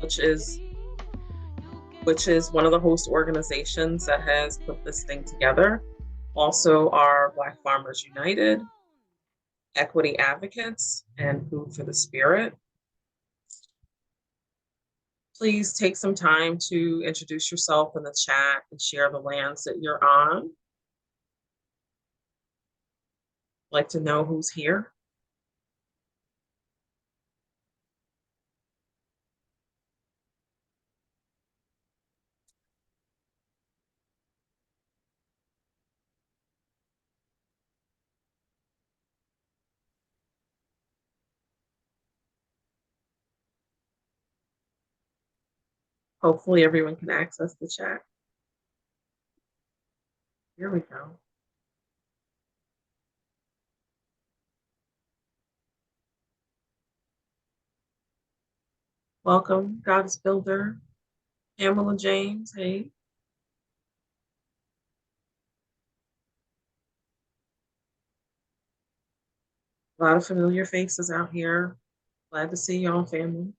which is one of the host organizations that has put this thing together. Also, our Black Farmers United, Equity Advocates, and Food for the Spirit. Please take some time to introduce yourself in the chat and share the lands that you're on. I'd like to know who's here. Hopefully everyone can access the chat. Here we go. Welcome, Goddess Builder, Pamela James. Hey. A lot of familiar faces out here. Glad to see y'all, family.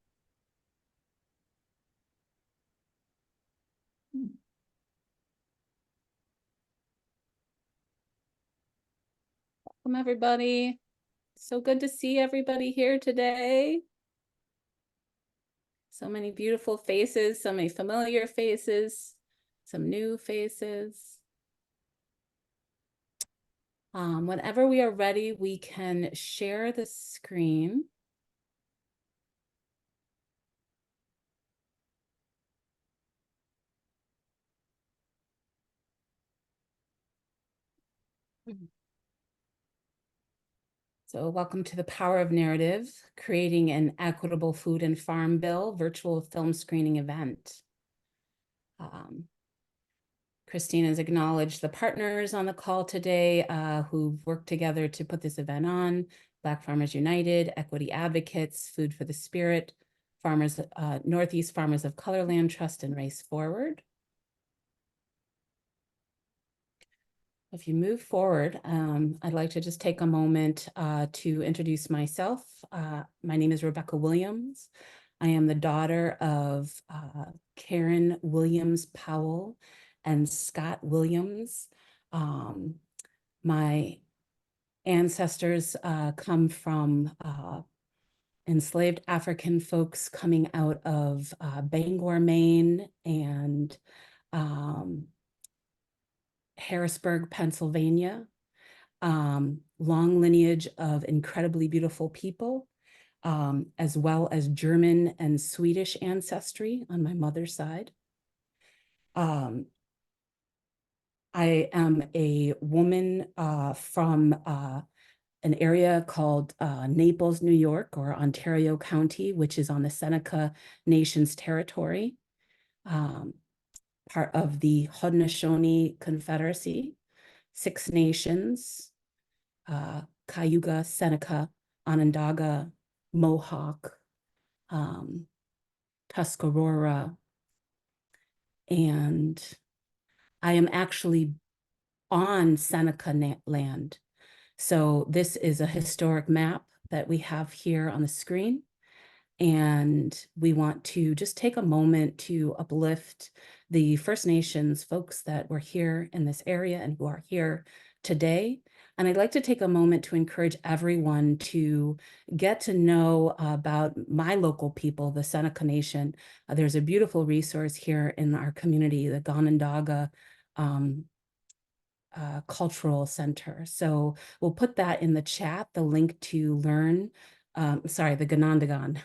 Welcome, everybody. So good to see everybody here today. So many beautiful faces, so many familiar faces, some new faces. Whenever we are ready, we can share the screen. So welcome to the Power of Narrative, creating an equitable food and farm bill virtual film screening event. Christine has acknowledged the partners on the call today who've worked together to put this event on: Black Farmers United, Equity Advocates, Food for the Spirit, Farmers, Northeast Farmers of Colorland Trust, and Race Forward. If you move forward, I'd like to just take a moment to introduce myself. My name is Rebecca Williams. I am the daughter of Karen Williams Powell and Scott Williams. My ancestors come from enslaved African folks coming out of Bangor, Maine, and Harrisburg, Pennsylvania. Long lineage of incredibly beautiful people, as well as German and Swedish ancestry on my mother's side. I am a woman from an area called Naples, New York, or Ontario County, which is on the Seneca Nation's territory, part of the Haudenosaunee Confederacy, Six Nations, Cayuga, Seneca, Onondaga, Mohawk, Tuscarora, and I am actually on Seneca land. So this is a historic map that we have here on the screen. And we want to just take a moment to uplift the First Nations folks that were here in this area and who are here today. And I'd like to take a moment to encourage everyone to get to know about my local people, the Seneca Nation. There's a beautiful resource here in our community, the Onondaga Cultural Center. So we'll put that in the chat, the link to learn, the Ganondagan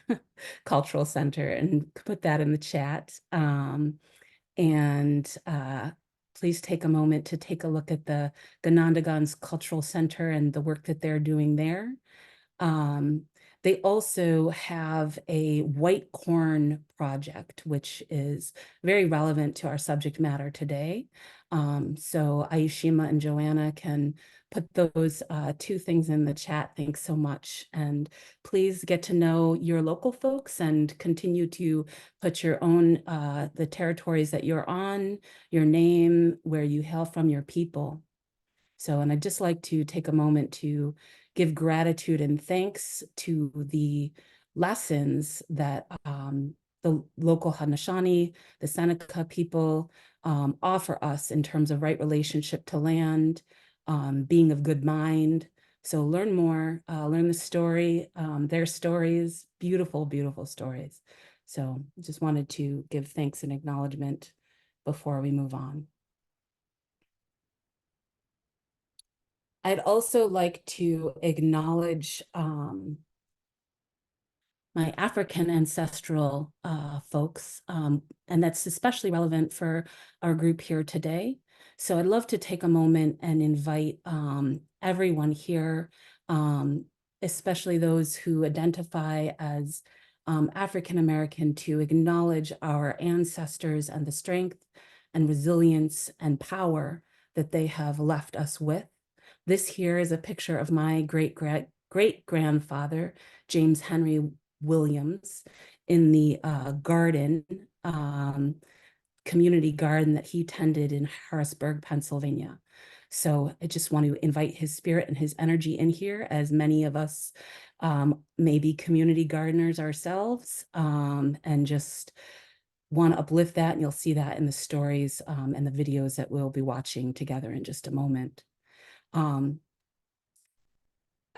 Cultural Center, and put that in the chat. Please take a moment to take a look at the Ganondagan's Cultural Center and the work that they're doing there. They also have a white corn project, which is very relevant to our subject matter today. So Aishima and Joanna can put those two things in the chat. Thanks so much. And please get to know your local folks and continue to put your own, the territories that you're on, your name, where you hail from, your people. So, and I'd just like to take a moment to give gratitude and thanks to the lessons that the the local Haudenosaunee, the Seneca people offer us in terms of right relationship to land, being of good mind. So learn more, learn the story, their stories, beautiful, beautiful stories. So just wanted to give thanks and acknowledgement before we move on. I'd also like to acknowledge my African ancestral folks, and that's especially relevant for our group here today. So I'd love to take a moment and invite everyone here, especially those who identify as African American, to acknowledge our ancestors and the strength and resilience and power that they have left us with. This here is a picture of my great-grandfather, James Henry Williams, in the garden, community garden that he tended in Harrisburg, Pennsylvania. So I just want to invite his spirit and his energy in here, as many of us may be community gardeners ourselves, and just want to uplift that. And you'll see that in the stories and the videos that we'll be watching together in just a moment.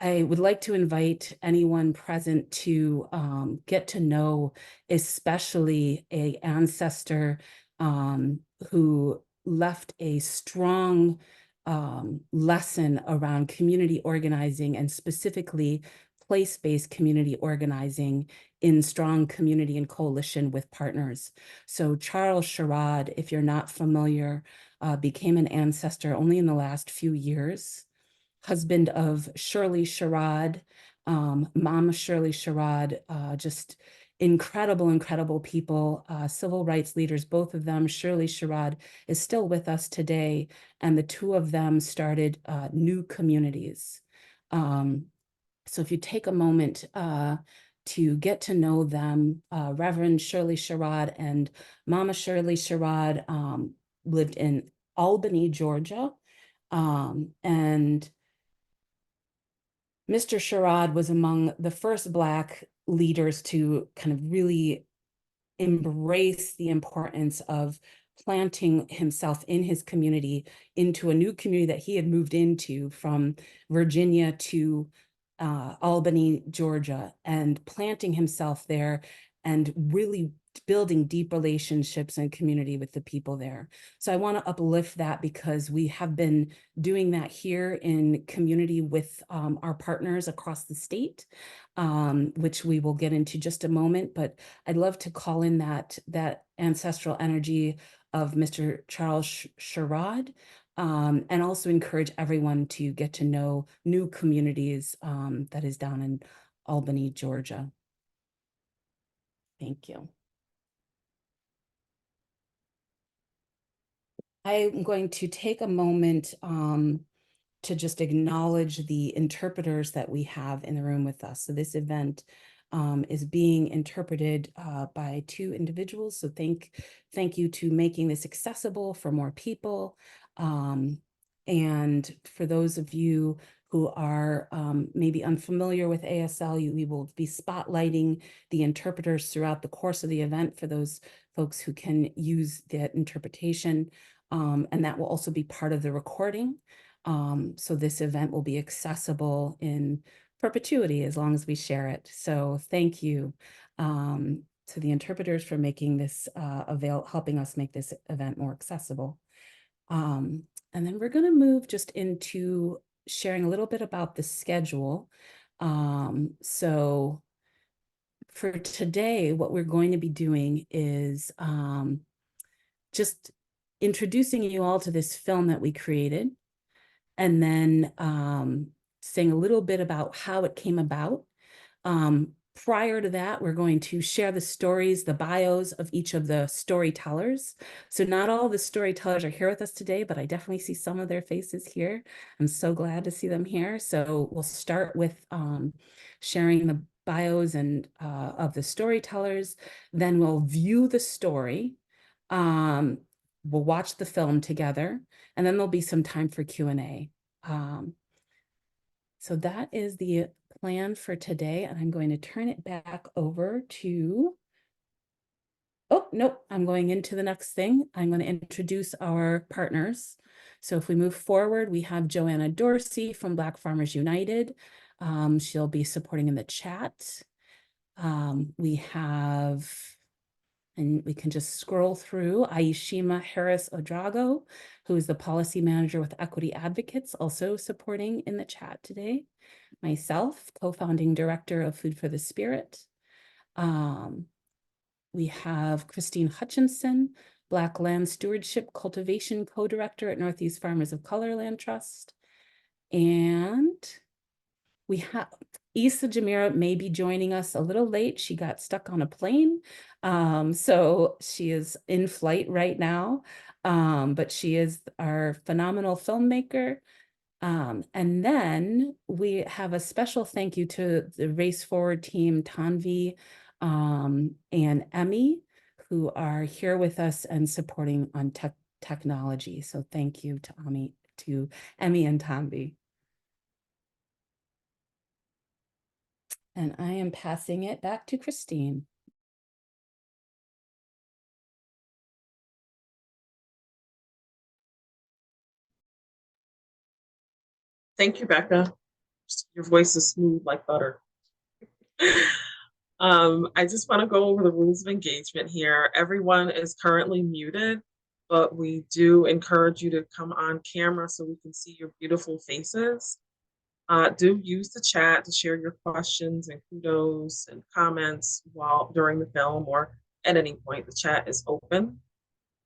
I would like to invite anyone present to get to know, especially an ancestor who left a strong lesson around community organizing, and specifically place-based community organizing in strong community and coalition with partners. So Charles Sherrod, if you're not familiar, became an ancestor only in the last few years. Husband of Shirley Sherrod, Mama Shirley Sherrod, just incredible, incredible people, civil rights leaders, both of them. Shirley Sherrod is still with us today, and the two of them started new communities. So if you take a moment to get to know them, Reverend Shirley Sherrod and Mama Shirley Sherrod lived in Albany, Georgia, and Mr. Sherrod was among the first Black leaders to kind of really embrace the importance of planting himself in his community, into a new community that he had moved into from Virginia to Albany, Georgia, and planting himself there and really building deep relationships and community with the people there. So I want to uplift that, because we have been doing that here in community with our partners across the state, which we will get into just a moment. But I'd love to call in that ancestral energy of Mr. Charles Sherrod, and also encourage everyone to get to know new communities that is down in Albany, Georgia. Thank you. I'm going to take a moment to just acknowledge the interpreters that we have in the room with us. So this event is being interpreted by two individuals. So thank you to making this accessible for more people. And for those of you who are maybe unfamiliar with ASL, we will be spotlighting the interpreters throughout the course of the event for those folks who can use that interpretation. And that will also be part of the recording. So this event will be accessible in perpetuity as long as we share it. So thank you to the interpreters for making this helping us make this event more accessible. And then we're going to move just into sharing a little bit about the schedule. So for today, what we're going to be doing is just introducing you all to this film that we created, and then saying a little bit about how it came about. Prior to that, we're going to share the stories, the bios of each of the storytellers. So not all the storytellers are here with us today, but I definitely see some of their faces here. I'm so glad to see them here. So we'll start with sharing the bios and of the storytellers. Then we'll view the story. We'll watch the film together, and then there'll be some time for Q&A. So that is the plan for today, and I'm going to turn it back over to Oh, nope, I'm going into the next thing. I'm going to introduce our partners. So if we move forward, we have Joanna Dorsey from Black Farmers United. She'll be supporting in the chat. We have, and we can just scroll through, Aishima Harris Odrago, who is the policy manager with Equity Advocates, also supporting in the chat today. Myself, co-founding director of Food for the Spirit. We have Christine Hutchinson, Black Land Stewardship Cultivation Co-Director at Northeast Farmers of Color Land Trust. And we have Issa Jamira may be joining us a little late. She got stuck on a plane. So she is in flight right now. But she is our phenomenal filmmaker. And then we have a special thank you to the Race Forward team, Tanvi and Emmy, who are here with us and supporting on technology. So thank you to Emmy and Tanvi. And I am passing it back to Christine. Thank you, Becca. Your voice is smooth like butter. I just want to go over the rules of engagement here. Everyone is currently muted, but we do encourage you to come on camera so we can see your beautiful faces. Do use the chat to share your questions and kudos and comments while during the film or at any point. The chat is open.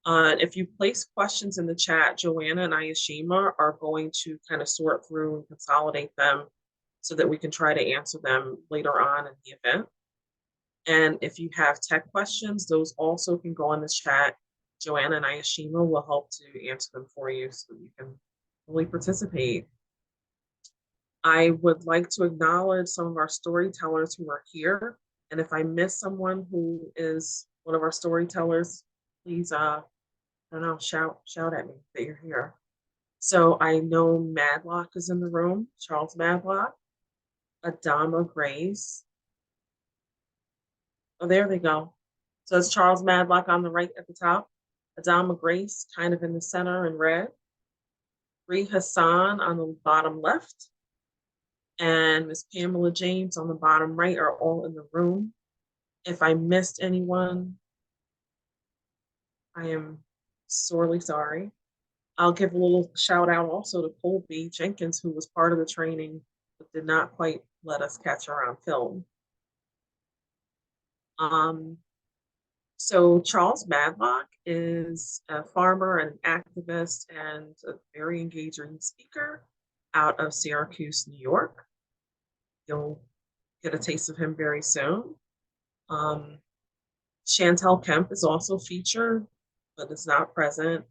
If you place questions in the chat, Joanna and Ayashima are going to kind of sort through and consolidate them so that we can try to answer them later on in the event. And if you have tech questions, those also can go in the chat. Joanna and Ayashima will help to answer them for you so you can fully participate. I would like to acknowledge some of our storytellers who are here. And if I miss someone who is one of our storytellers, please, I don't know, shout at me that you're here. So I know Madlock is in the room, Charles Madlock, Adama Grace. Oh, there they go. So it's Charles Madlock on the right at the top, Adama Grace kind of in the center in red, Bree Hassan on the bottom left, and Miss Pamela James on the bottom right are all in the room. If I missed anyone, I am sorely sorry. I'll give a little shout out also to Colby Jenkins, who was part of the training, but did not quite let us catch her on film. So Charles Madlock is a farmer and an activist and a very engaging speaker out of Syracuse, New York. You'll get a taste of him very soon. Chantel Kemp is also featured, but is not present.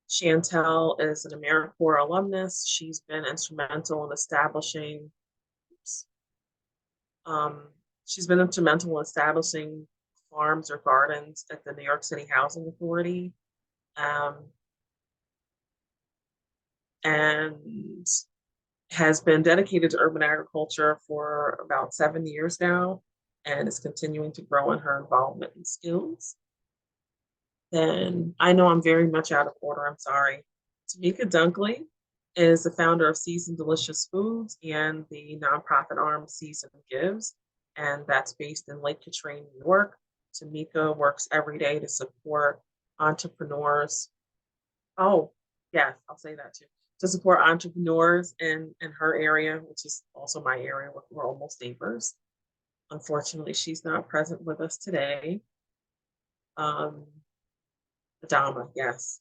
Chantel is an AmeriCorps alumnus. She's been instrumental in establishing, farms or gardens at the New York City Housing Authority. And has been dedicated to urban agriculture for about 7 years now and is continuing to grow in her involvement and skills. Then I know I'm very much out of order, I'm sorry. Tamika Dunkley is the founder of Seasoned Delicious Foods and the nonprofit arm Season Gives, and that's based in Lake Katrine, New York. Tamika works every day to support entrepreneurs. Oh, yes, I'll say that too. To support entrepreneurs in her area, which is also my area. We're almost neighbors. Unfortunately, she's not present with us today. Adama, yes.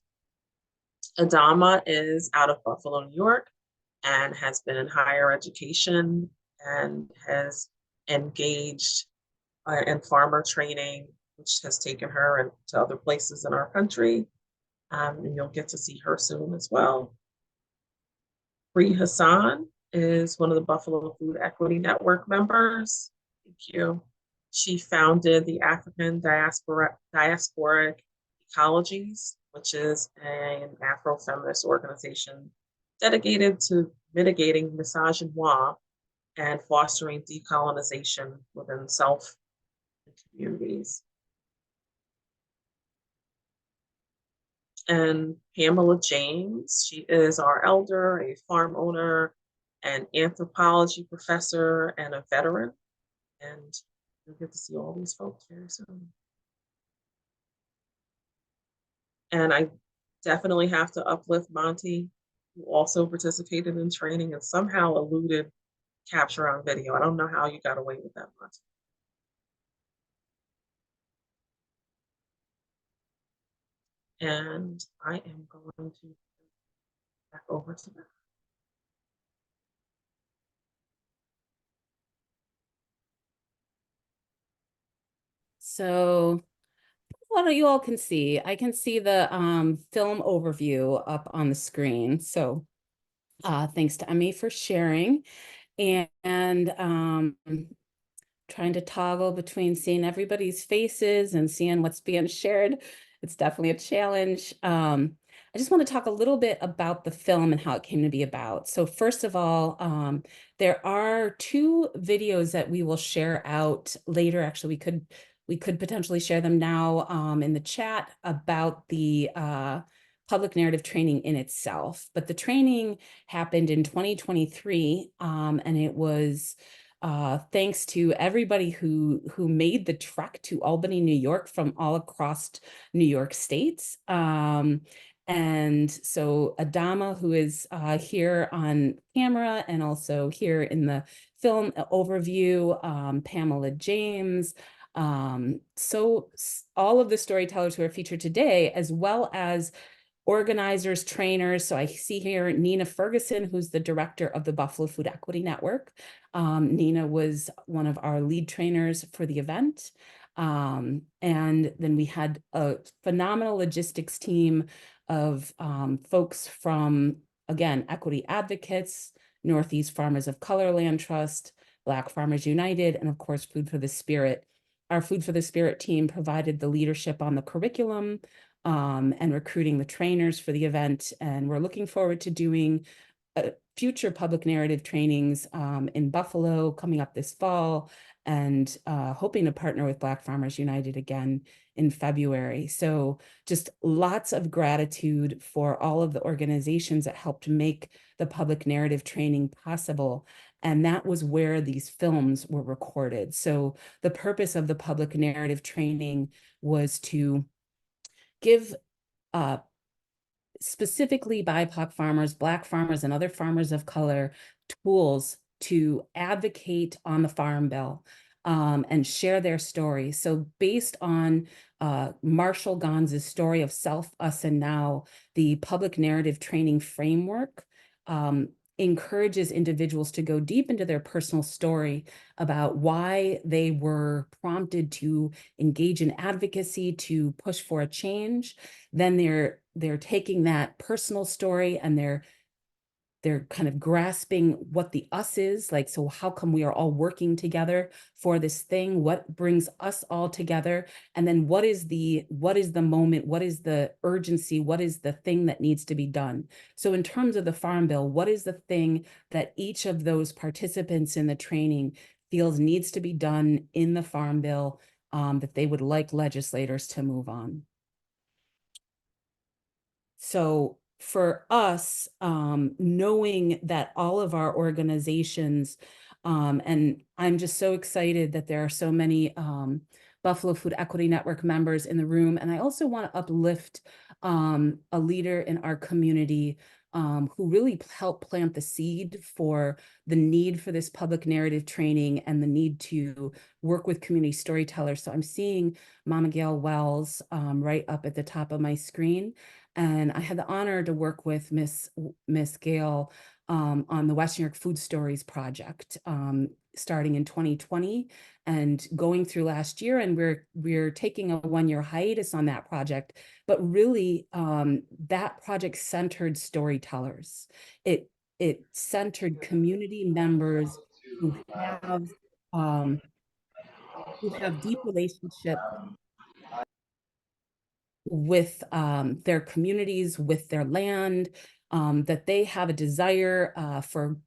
Adama is out of Buffalo, New York, and has been in higher education and has engaged in farmer training, which has taken her to other places in our country. And you'll get to see her soon as well. Bree Hassan is one of the Buffalo Food Equity Network members. Thank you. She founded the African Diasporic Ecologies, which is an Afro-feminist organization dedicated to mitigating misogyny and fostering decolonization within self and communities. And Pamela James, she is our elder, a farm owner, an anthropology professor, and a veteran. And you'll get to see all these folks very soon. And I definitely have to uplift Monty, who also participated in training and somehow eluded capture on video. I don't know how you got away with that, Monty. And I am going to back over to that. So what you all can see, I can see the film overview up on the screen. So thanks to Emmy for sharing. And trying to toggle between seeing everybody's faces and seeing what's being shared. It's definitely a challenge. I just want to talk a little bit about the film and how it came to be about. So first of all, there are two videos that we will share out later. Actually, we could potentially share them now in the chat about the public narrative training in itself. But the training happened in 2023, and it was thanks to everybody who made the trek to Albany, New York from all across New York State. And so Adama, who is here on camera and also here in the film overview, Pamela James, so all of the storytellers who are featured today, as well as organizers, trainers. So I see here Nina Ferguson, who's the director of the Buffalo Food Equity Network. Nina was one of our lead trainers for the event. And then we had a phenomenal logistics team of folks from, again, equity advocates, Northeast Farmers of Color Land Trust, Black Farmers United, and of course, Food for the Spirit. Our Food for the Spirit team provided the leadership on the curriculum, and recruiting the trainers for the event. And we're looking forward to doing future public narrative trainings in Buffalo coming up this fall, and hoping to partner with Black Farmers United again in February. So just lots of gratitude for all of the organizations that helped make the public narrative training possible. And that was where these films were recorded. So the purpose of the public narrative training was to give specifically BIPOC farmers, Black farmers, and other farmers of color tools to advocate on the Farm Bill and share their story. So based on Marshall Gonz's story of Self, Us, and Now, the public narrative training framework encourages individuals to go deep into their personal story about why they were prompted to engage in advocacy, to push for a change. Then they're taking that personal story and they're kind of grasping what the us is like. So how come we are all working together for this thing? What brings us all together? And then what is the moment? What is the urgency? What is the thing that needs to be done? So in terms of the Farm Bill, what is the thing that each of those participants in the training feels needs to be done in the Farm Bill that they would like legislators to move on? So for us, knowing that all of our organizations, and I'm just so excited that there are so many Buffalo Food Equity Network members in the room. And I also want to uplift a leader in our community who really helped plant the seed for the need for this public narrative training and the need to work with community storytellers. So I'm seeing Mama Gail Wells right up at the top of my screen. And I had the honor to work with Miss Gail on the Western New York Food Stories project, starting in 2020 and going through last year. And we're taking a one-year hiatus on that project, but really that project centered storytellers. It centered community members who have deep relationships with their communities, with their land, that they have a desire for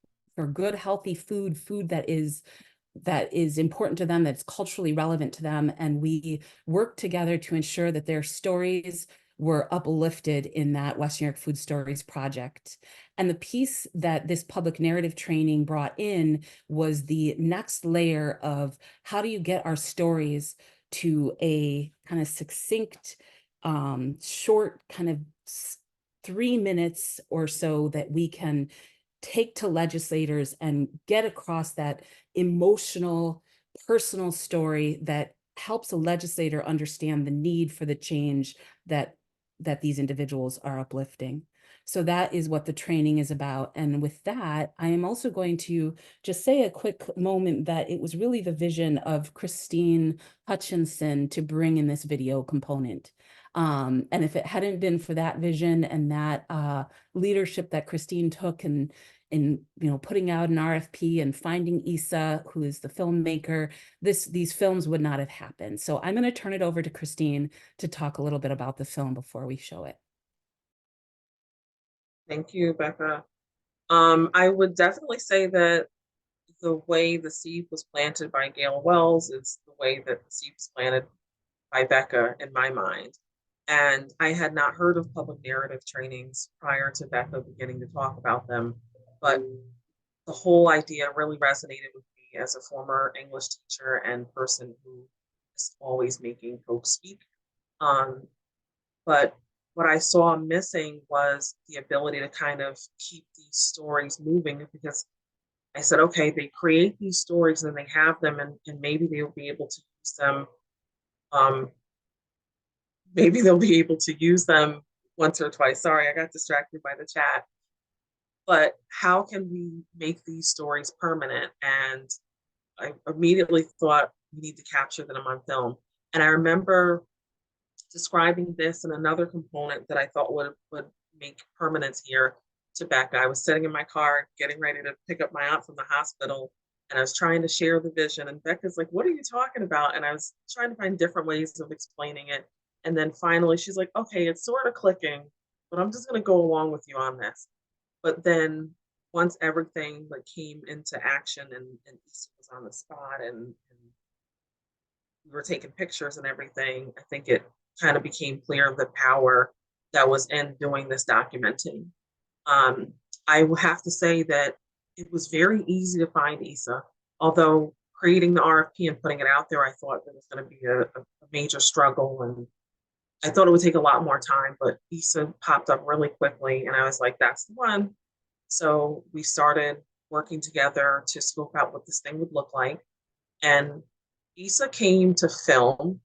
good, healthy food that is important to them, that's culturally relevant to them. And we work together to ensure that their stories were uplifted in that Western New York Food Stories project. And the piece that this public narrative training brought in was the next layer of how do you get our stories to a kind of succinct, short kind of 3 minutes or so that we can take to legislators and get across that emotional, personal story that helps a legislator understand the need for the change that these individuals are uplifting. So that is what the training is about. And with that, I am also going to just say a quick moment that it was really the vision of Christine Hutchinson to bring in this video component. And if it hadn't been for that vision and that leadership that Christine took in putting out an RFP and finding Isa, who is the filmmaker, these films would not have happened. So I'm going to turn it over to Christine to talk a little bit about the film before we show it. Thank you, Becca. I would definitely say that the way the seed was planted by Gail Wells is the way that the seed was planted by Becca in my mind. And I had not heard of public narrative trainings prior to Becca beginning to talk about them, but the whole idea really resonated with me as a former English teacher and person who is always making folks speak. Um, but what I saw missing was the ability to kind of keep these stories moving because I said, okay, they create these stories and they have them, and maybe they'll be able to use them. Um, maybe they'll be able to use them once or twice. Sorry, I got distracted by the chat. But how can we make these stories permanent? And I immediately thought we need to capture them on film. And I remember describing this and another component that I thought would make permanence here to Becca. I was sitting in my car getting ready to pick up my aunt from the hospital, and I was trying to share the vision. And Becca's like, "What are you talking about?" And I was trying to find different ways of explaining it. And then finally, she's like, "Okay, it's sort of clicking, but I'm just going to go along with you on this." But then once everything like came into action and Issa was on the spot and we were taking pictures and everything, I think it kind of became clear the power that was in doing this documenting. Um, I will have to say that it was very easy to find Issa, although creating the RFP and putting it out there, I thought there was going to be a major struggle and I thought it would take a lot more time, but Issa popped up really quickly and I was like, that's the one. So we started working together to scope out what this thing would look like. And Issa came to film.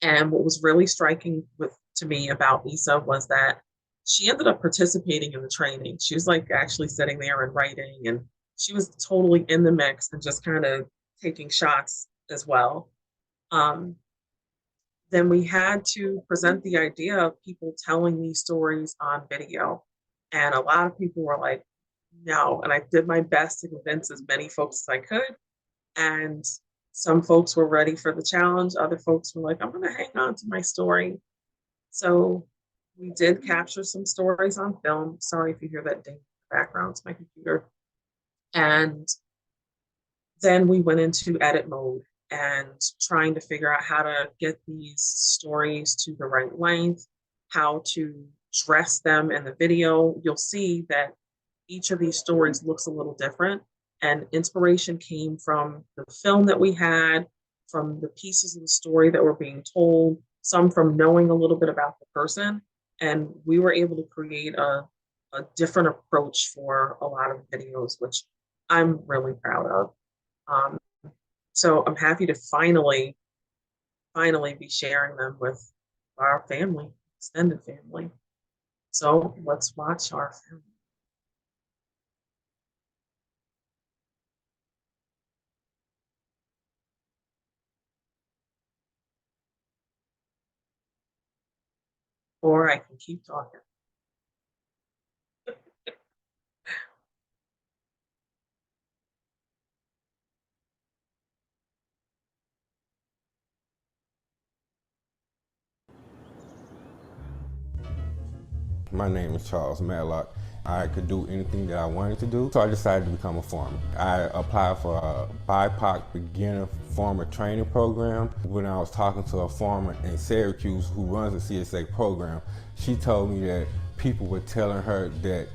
And what was really striking to me about Issa was that she ended up participating in the training. She was like actually sitting there and writing, and she was totally in the mix and just kind of taking shots as well. Um, then we had to present the idea of people telling these stories on video. And a lot of people were like, no. And I did my best to convince as many folks as I could. And some folks were ready for the challenge. Other folks were like, I'm going to hang on to my story. So we did capture some stories on film. Sorry if you hear that ding in the background, it's my computer. And then we went into edit mode and trying to figure out how to get these stories to the right length, how to dress them in the video. You'll see that each of these stories looks a little different. And inspiration came from the film that we had, from the pieces of the story that were being told, some from knowing a little bit about the person. And we were able to create a different approach for a lot of videos, which I'm really proud of. Um, so I'm happy to finally be sharing them with our family, extended family. So let's watch our film. Or I can keep talking. My name is Charles Matlock, I could do anything that I wanted to do, so I decided to become a farmer. I applied for a BIPOC beginner farmer training program. When I was talking to a farmer in Syracuse who runs the CSA program, she told me that people were telling her that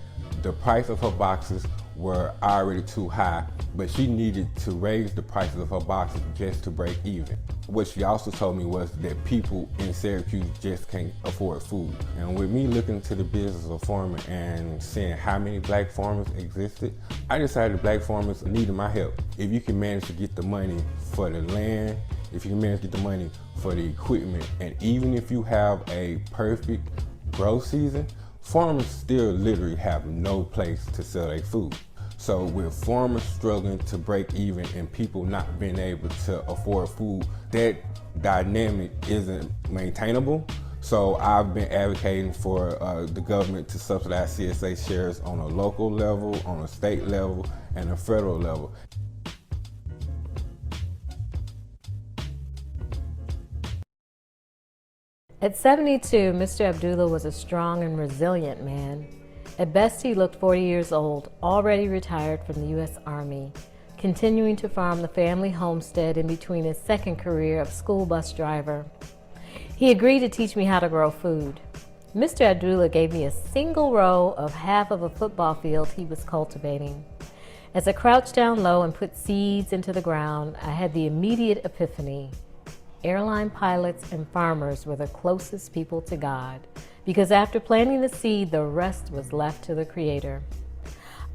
the price of her boxes were already too high, but she needed to raise the prices of her boxes just to break even. What she also told me was that people in Syracuse just can't afford food. And with me looking into the business of farming and seeing how many black farmers existed, I decided black farmers needed my help. If you can manage to get the money for the land, if you can manage to get the money for the equipment, and even if you have a perfect growth season, farmers still literally have no place to sell their food. So with farmers struggling to break even and people not being able to afford food, that dynamic isn't maintainable. So I've been advocating for the government to subsidize CSA shares on a local level, on a state level, and a federal level. At 72, Mr. Abdullah was a strong and resilient man. At best, he looked 40 years old, already retired from the U.S. Army, continuing to farm the family homestead in between his second career of school bus driver. He agreed to teach me how to grow food. Mr. Abdullah gave me a single row of half of a football field he was cultivating. As I crouched down low and put seeds into the ground, I had the immediate epiphany. Airline pilots and farmers were the closest people to God, because after planting the seed, the rest was left to the Creator.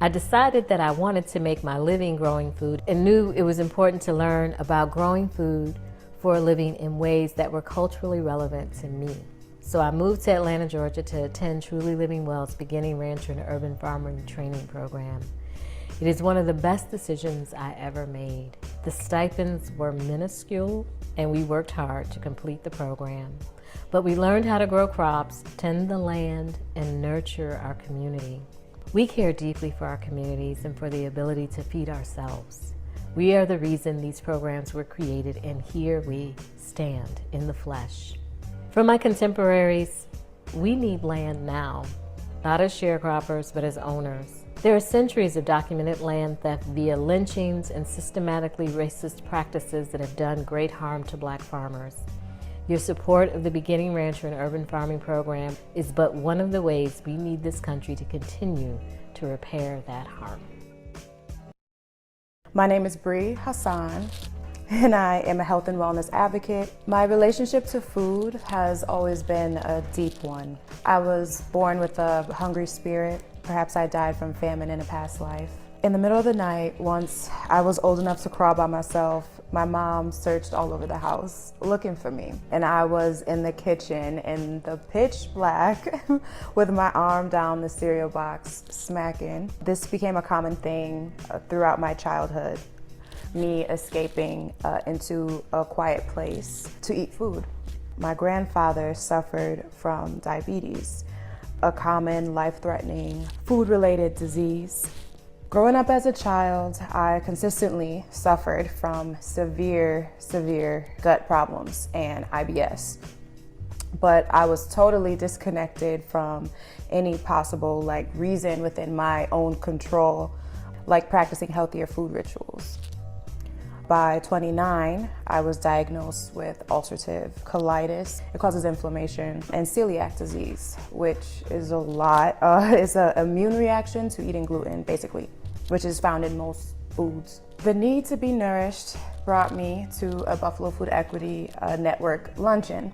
I decided that I wanted to make my living growing food and knew it was important to learn about growing food for a living in ways that were culturally relevant to me. So I moved to Atlanta, Georgia to attend Truly Living Well's Beginning Rancher and Urban Farmer Training Program. It is one of the best decisions I ever made. The stipends were minuscule, and we worked hard to complete the program. But we learned how to grow crops, tend the land, and nurture our community. We care deeply for our communities and for the ability to feed ourselves. We are the reason these programs were created, and here we stand in the flesh. For my contemporaries, we need land now, not as sharecroppers, but as owners. There are centuries of documented land theft via lynchings and systematically racist practices that have done great harm to black farmers. Your support of the Beginning Rancher and Urban Farming Program is but one of the ways we need this country to continue to repair that harm. My name is Bree Hassan, and I am a health and wellness advocate. My relationship to food has always been a deep one. I was born with a hungry spirit. Perhaps I died from famine in a past life. In the middle of the night, once I was old enough to crawl by myself, my mom searched all over the house looking for me. And I was in the kitchen in the pitch black with my arm down the cereal box, smacking. This became a common thing throughout my childhood, me escaping into a quiet place to eat food. My grandfather suffered from diabetes, a common life-threatening food-related disease. Growing up as a child, I consistently suffered from severe gut problems and IBS. But I was totally disconnected from any possible reason within my own control, like practicing healthier food rituals. By 29, I was diagnosed with ulcerative colitis. It causes inflammation, and celiac disease, which is a lot. It's an immune reaction to eating gluten, basically, which is found in most foods. The need to be nourished brought me to a Buffalo Food Equity Network luncheon.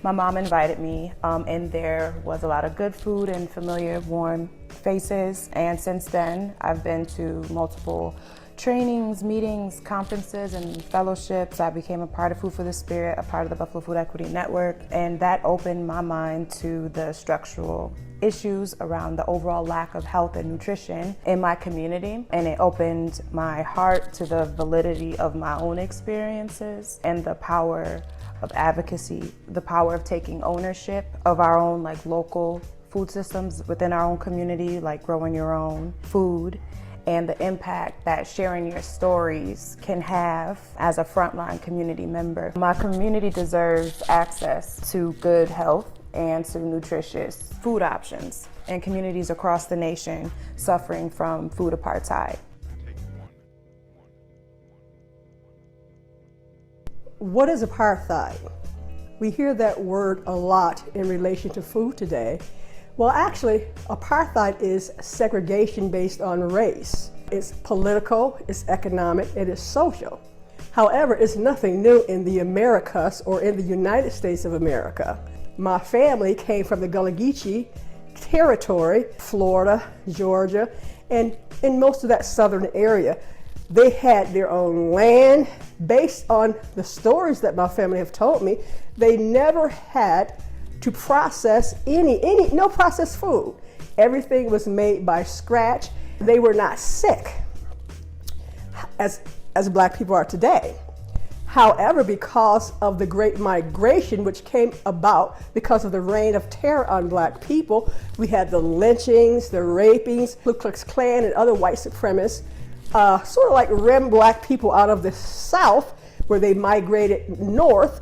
My mom invited me, and there was a lot of good food and familiar, warm faces. And since then, I've been to multiple trainings, meetings, conferences, and fellowships. I became a part of Food for the Spirit, a part of the Buffalo Food Equity Network, and that opened my mind to the structural issues around the overall lack of health and nutrition in my community. And it opened my heart to the validity of my own experiences and the power of advocacy, the power of taking ownership of our own local food systems within our own community, like growing your own food, and the impact that sharing your stories can have as a frontline community member. My community deserves access to good health and to nutritious food options in communities across the nation suffering from food apartheid. What is apartheid? We hear that word a lot in relation to food today. Well, actually, apartheid is segregation based on race. It's political, it's economic, it is social. However, it's nothing new in the Americas or in the United States of America. My family came from the Gullah Geechee territory, Florida, Georgia, and in most of that southern area. They had their own land. Based on the stories that my family have told me, they never had to process no processed food. Everything was made by scratch. They were not sick as Black people are today. However, because of the Great Migration, which came about because of the reign of terror on Black people, we had the lynchings, the rapings, Ku Klux Klan, and other white supremacists, sort of like rim Black people out of the South, where they migrated north.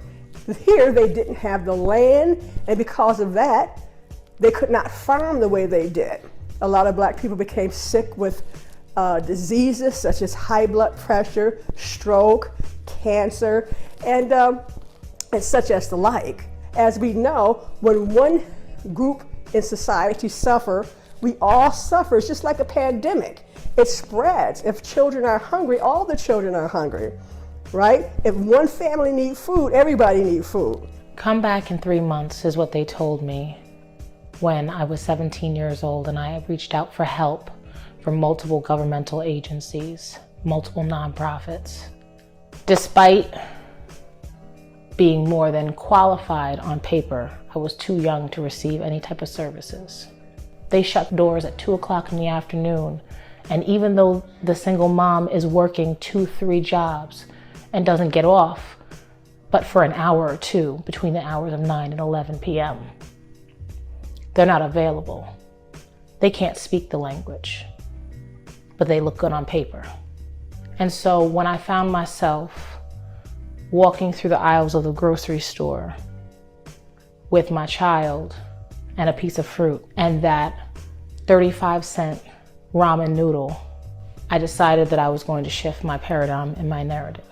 Here, they didn't have the land, and because of that, they could not farm the way they did. A lot of Black people became sick with diseases such as high blood pressure, stroke, cancer, and such as the like. As we know, when one group in society suffer, we all suffer. It's just like a pandemic. It spreads. If children are hungry, all the children are hungry, right? If one family needs food, everybody needs food. Come back in 3 months is what they told me when I was 17 years old, and I reached out for help from multiple governmental agencies, multiple nonprofits. Despite being more than qualified on paper, I was too young to receive any type of services. They shut doors at 2 o'clock in the afternoon, and even though the single mom is working 2-3 jobs and doesn't get off, but for an hour or two between the hours of 9 and 11 p.m., they're not available. They can't speak the language, but they look good on paper. And so when I found myself walking through the aisles of the grocery store with my child and a piece of fruit and that 35-cent ramen noodle, I decided that I was going to shift my paradigm and my narrative.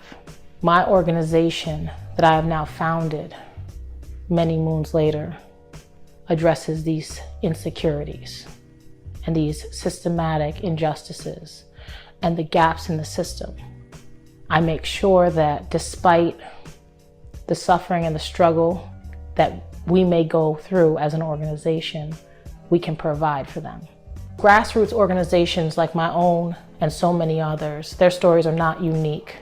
My organization that I have now founded many moons later addresses these insecurities and these systematic injustices and the gaps in the system. I make sure that despite the suffering and the struggle that we may go through as an organization, we can provide for them. Grassroots organizations like my own and so many others, their stories are not unique.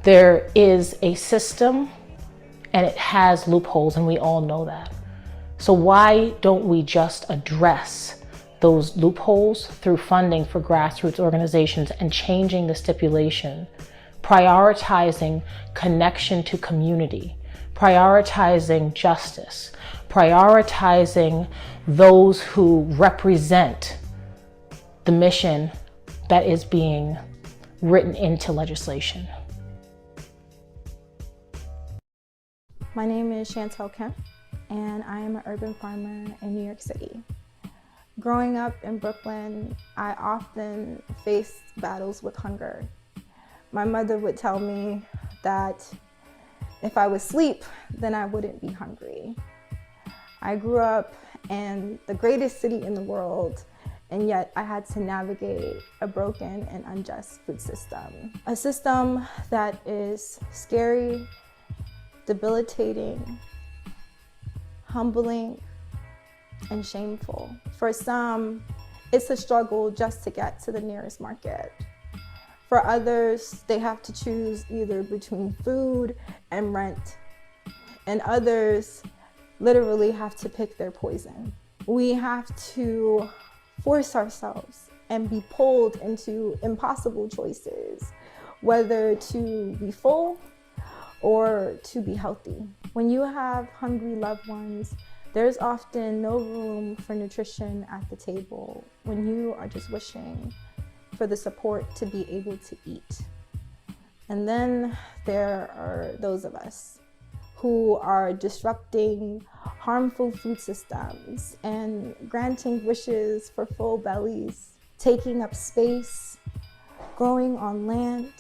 There is a system and it has loopholes, and we all know that. So why don't we just address those loopholes through funding for grassroots organizations and changing the stipulation, prioritizing connection to community, prioritizing justice, prioritizing those who represent the mission that is being written into legislation. My name is Chantel Kemp, and I am an urban farmer in New York City. Growing up in Brooklyn, I often faced battles with hunger. My mother would tell me that if I would sleep, then I wouldn't be hungry. I grew up in the greatest city in the world, and yet I had to navigate a broken and unjust food system. A system that is scary, debilitating, humbling, and shameful. For some, it's a struggle just to get to the nearest market. For others, they have to choose either between food and rent. And others literally have to pick their poison. We have to force ourselves and be pulled into impossible choices, whether to be full or to be healthy. When you have hungry loved ones, there's often no room for nutrition at the table when you are just wishing for the support to be able to eat. And then there are those of us who are disrupting harmful food systems and granting wishes for full bellies, taking up space, growing on land,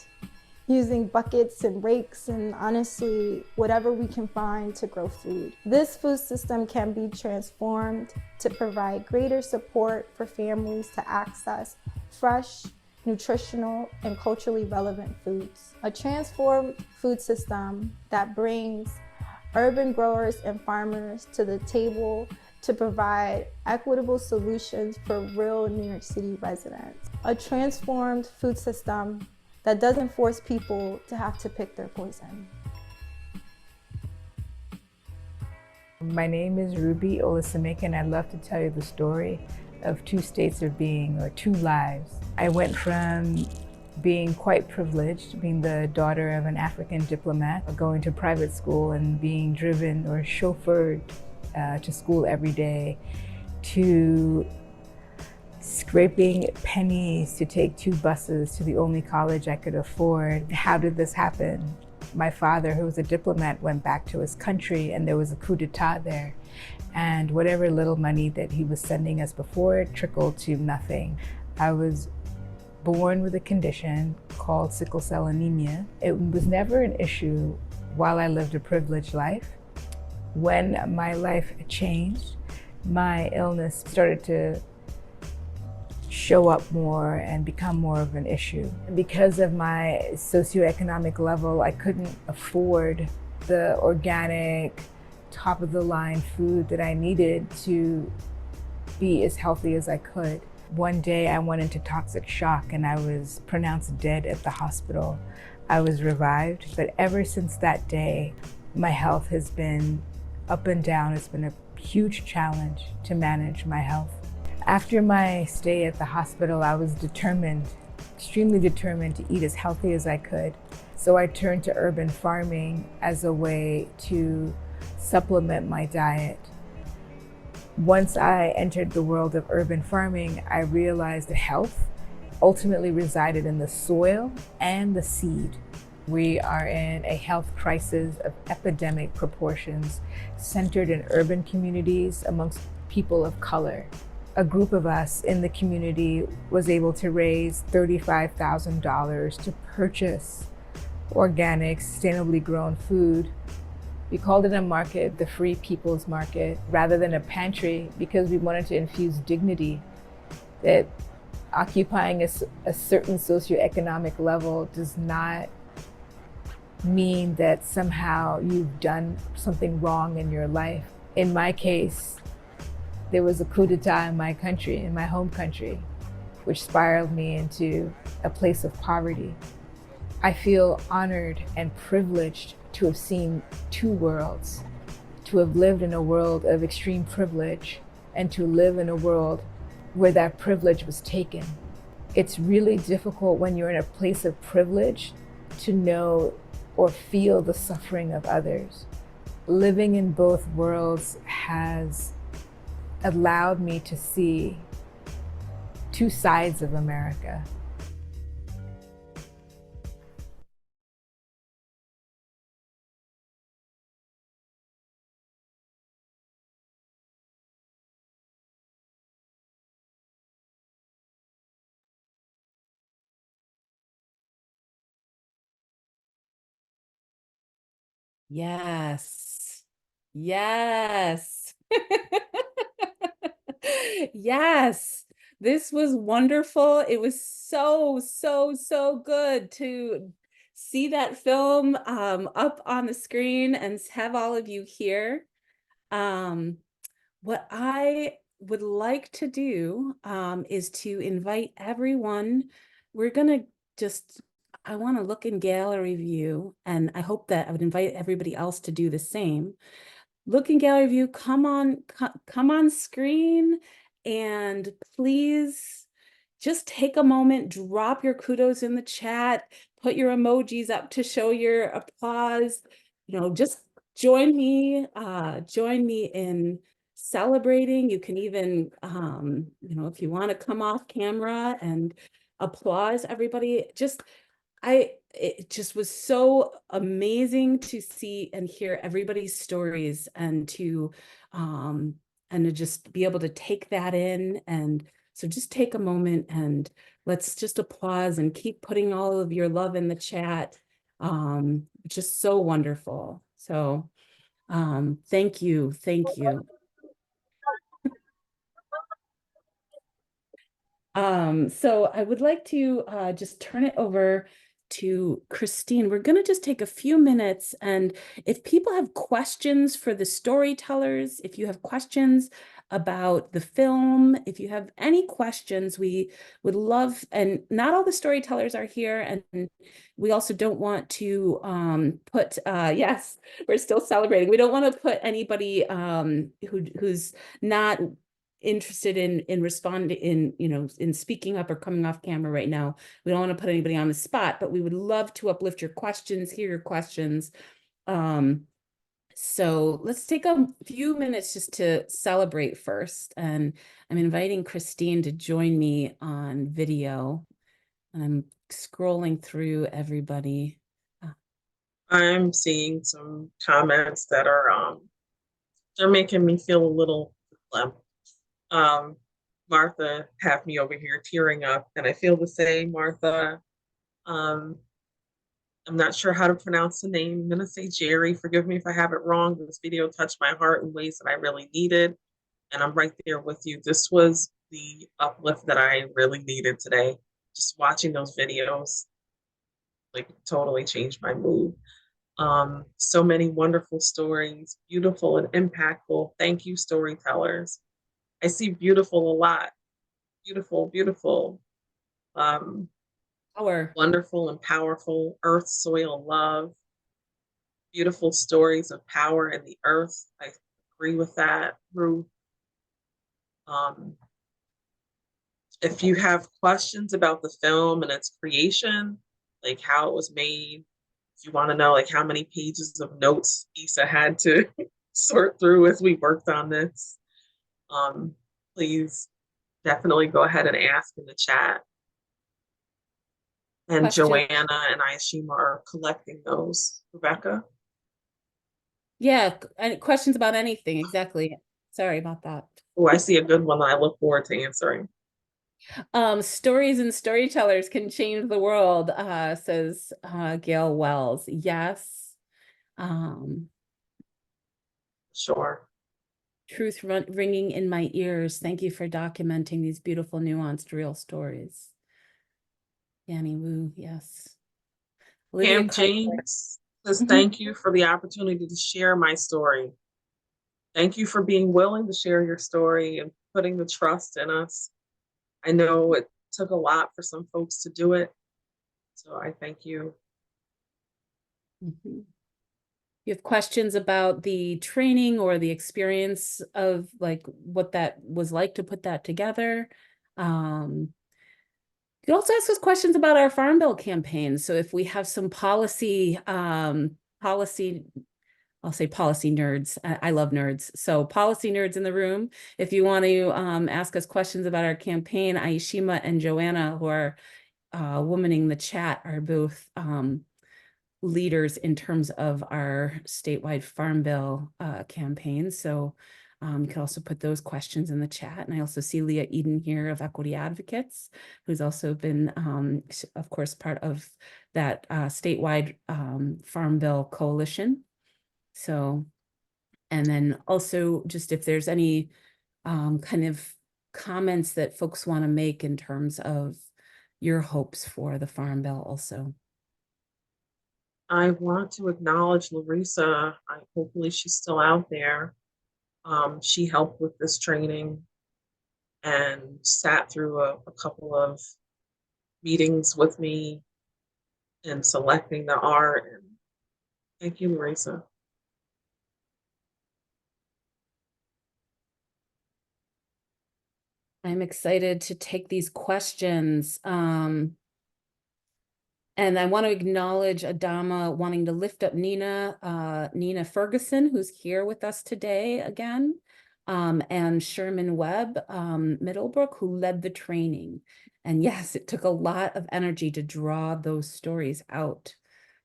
using buckets and rakes and honestly whatever we can find to grow food. This food system can be transformed to provide greater support for families to access fresh, nutritional, and culturally relevant foods. A transformed food system that brings urban growers and farmers to the table to provide equitable solutions for real New York City residents. A transformed food system that doesn't force people to have to pick their poison. My name is Ruby Olasamik, and I'd love to tell you the story of two states of being, or two lives. I went from being quite privileged, being the daughter of an African diplomat, going to private school and being driven or chauffeured to school every day, to scraping pennies to take 2 buses to the only college I could afford. How did this happen? My father, who was a diplomat, went back to his country and there was a coup d'etat there. And whatever little money that he was sending us before trickled to nothing. I was born with a condition called sickle cell anemia. It was never an issue while I lived a privileged life. When my life changed, my illness started to show up more and become more of an issue. Because of my socioeconomic level, I couldn't afford the organic, top-of-the-line food that I needed to be as healthy as I could. One day I went into toxic shock and I was pronounced dead at the hospital. I was revived, but ever since that day, my health has been up and down. It's been a huge challenge to manage my health. After my stay at the hospital, I was determined, extremely determined to eat as healthy as I could. So I turned to urban farming as a way to supplement my diet. Once I entered the world of urban farming, I realized that health ultimately resided in the soil and the seed. We are in a health crisis of epidemic proportions, centered in urban communities amongst people of color. A group of us in the community was able to raise $35,000 to purchase organic, sustainably grown food. We called it a market, the Free People's Market, rather than a pantry, because we wanted to infuse dignity, that occupying a certain socioeconomic level does not mean that somehow you've done something wrong in your life. In my case, there was a coup d'etat in my country, in my home country, which spiraled me into a place of poverty. I feel honored and privileged to have seen 2 worlds, to have lived in a world of extreme privilege and to live in a world where that privilege was taken. It's really difficult when you're in a place of privilege to know or feel the suffering of others. Living in both worlds has allowed me to see 2 sides of America. Yes. Yes. Yes. This was wonderful. It was so, so, so good to see that film up on the screen and have all of you here. What I would like to do is to invite everyone. We're gonna I want to look in gallery view, and I hope that I would invite everybody else to do the same. Look in gallery view, come on screen, and please just take a moment, drop your kudos in the chat, put your emojis up to show your applause. Just join me in celebrating. You can even, if you want to come off camera and applause everybody, just it just was so amazing to see and hear everybody's stories, and to just be able to take that in. And so just take a moment and let's just applause and keep putting all of your love in the chat. Just so wonderful. So thank you. Thank you. So I would like to just turn it over to Christine. We're going to just take a few minutes, and if people have questions for the storytellers, if you have questions about the film, if you have any questions, we would love, and not all the storytellers are here, and we also don't want to put, yes, we're still celebrating. We don't want to put anybody who's not interested in responding, in speaking up or coming off camera right now. We don't want to put anybody on the spot, but we would love to uplift your questions, hear your questions. So let's take a few minutes just to celebrate first. And I'm inviting Christine to join me on video. I'm scrolling through everybody. I'm seeing some comments that are they're making me feel a little Martha have me over here tearing up, and I feel the same, Martha. I'm not sure how to pronounce the name. I'm gonna say Jerry. Forgive me if I have it wrong. This video touched my heart in ways that I really needed, and I'm right there with you. This was the uplift that I really needed today. Just watching those videos, like, totally changed my mood. So many wonderful stories, beautiful and impactful. Thank you, storytellers. I see beautiful a lot. Beautiful, beautiful. Wonderful and powerful. Earth, soil, love. Beautiful stories of power in the earth. I agree with that, Ruth. If you have questions about the film and its creation, like how it was made, if you want to know like how many pages of notes Issa had to sort through as we worked on this, please definitely go ahead and ask in the chat. And Question. Joanna and Ayashima are collecting those. Rebecca? Yeah, questions about anything, exactly. Sorry about that. Oh, I see a good one that I look forward to answering. Stories and storytellers can change the world, says Gail Wells. Yes. Sure. Truth ringing in my ears. Thank you for documenting these beautiful, nuanced, real stories. Yanni Wu, yes. Pam James says, thank you for the opportunity to share my story. Thank you for being willing to share your story and putting the trust in us. I know it took a lot for some folks to do it, so I thank you. You have questions about the training or the experience of like what that was like to put that together. You can also ask us questions about our Farm Bill campaign. So if we have some policy, I'll say policy nerds. I love nerds. So policy nerds in the room, if you want to ask us questions about our campaign, Ayashima and Joanna, who are womaning the chat, are both leaders in terms of our statewide Farm Bill campaign. So you can also put those questions in the chat. And I also see Leah Eden here of Equity Advocates, who's also been, of course, part of that statewide Farm Bill coalition. So, and then also just if there's any kind of comments that folks want to make in terms of your hopes for the Farm Bill also. I want to acknowledge Larissa. Hopefully she's still out there. She helped with this training and sat through a couple of meetings with me in selecting the art. And thank you, Larissa. I'm excited to take these questions. And I want to acknowledge Adama wanting to lift up Nina Ferguson, who's here with us today again, and Sherman Webb Middlebrook, who led the training. And yes, it took a lot of energy to draw those stories out.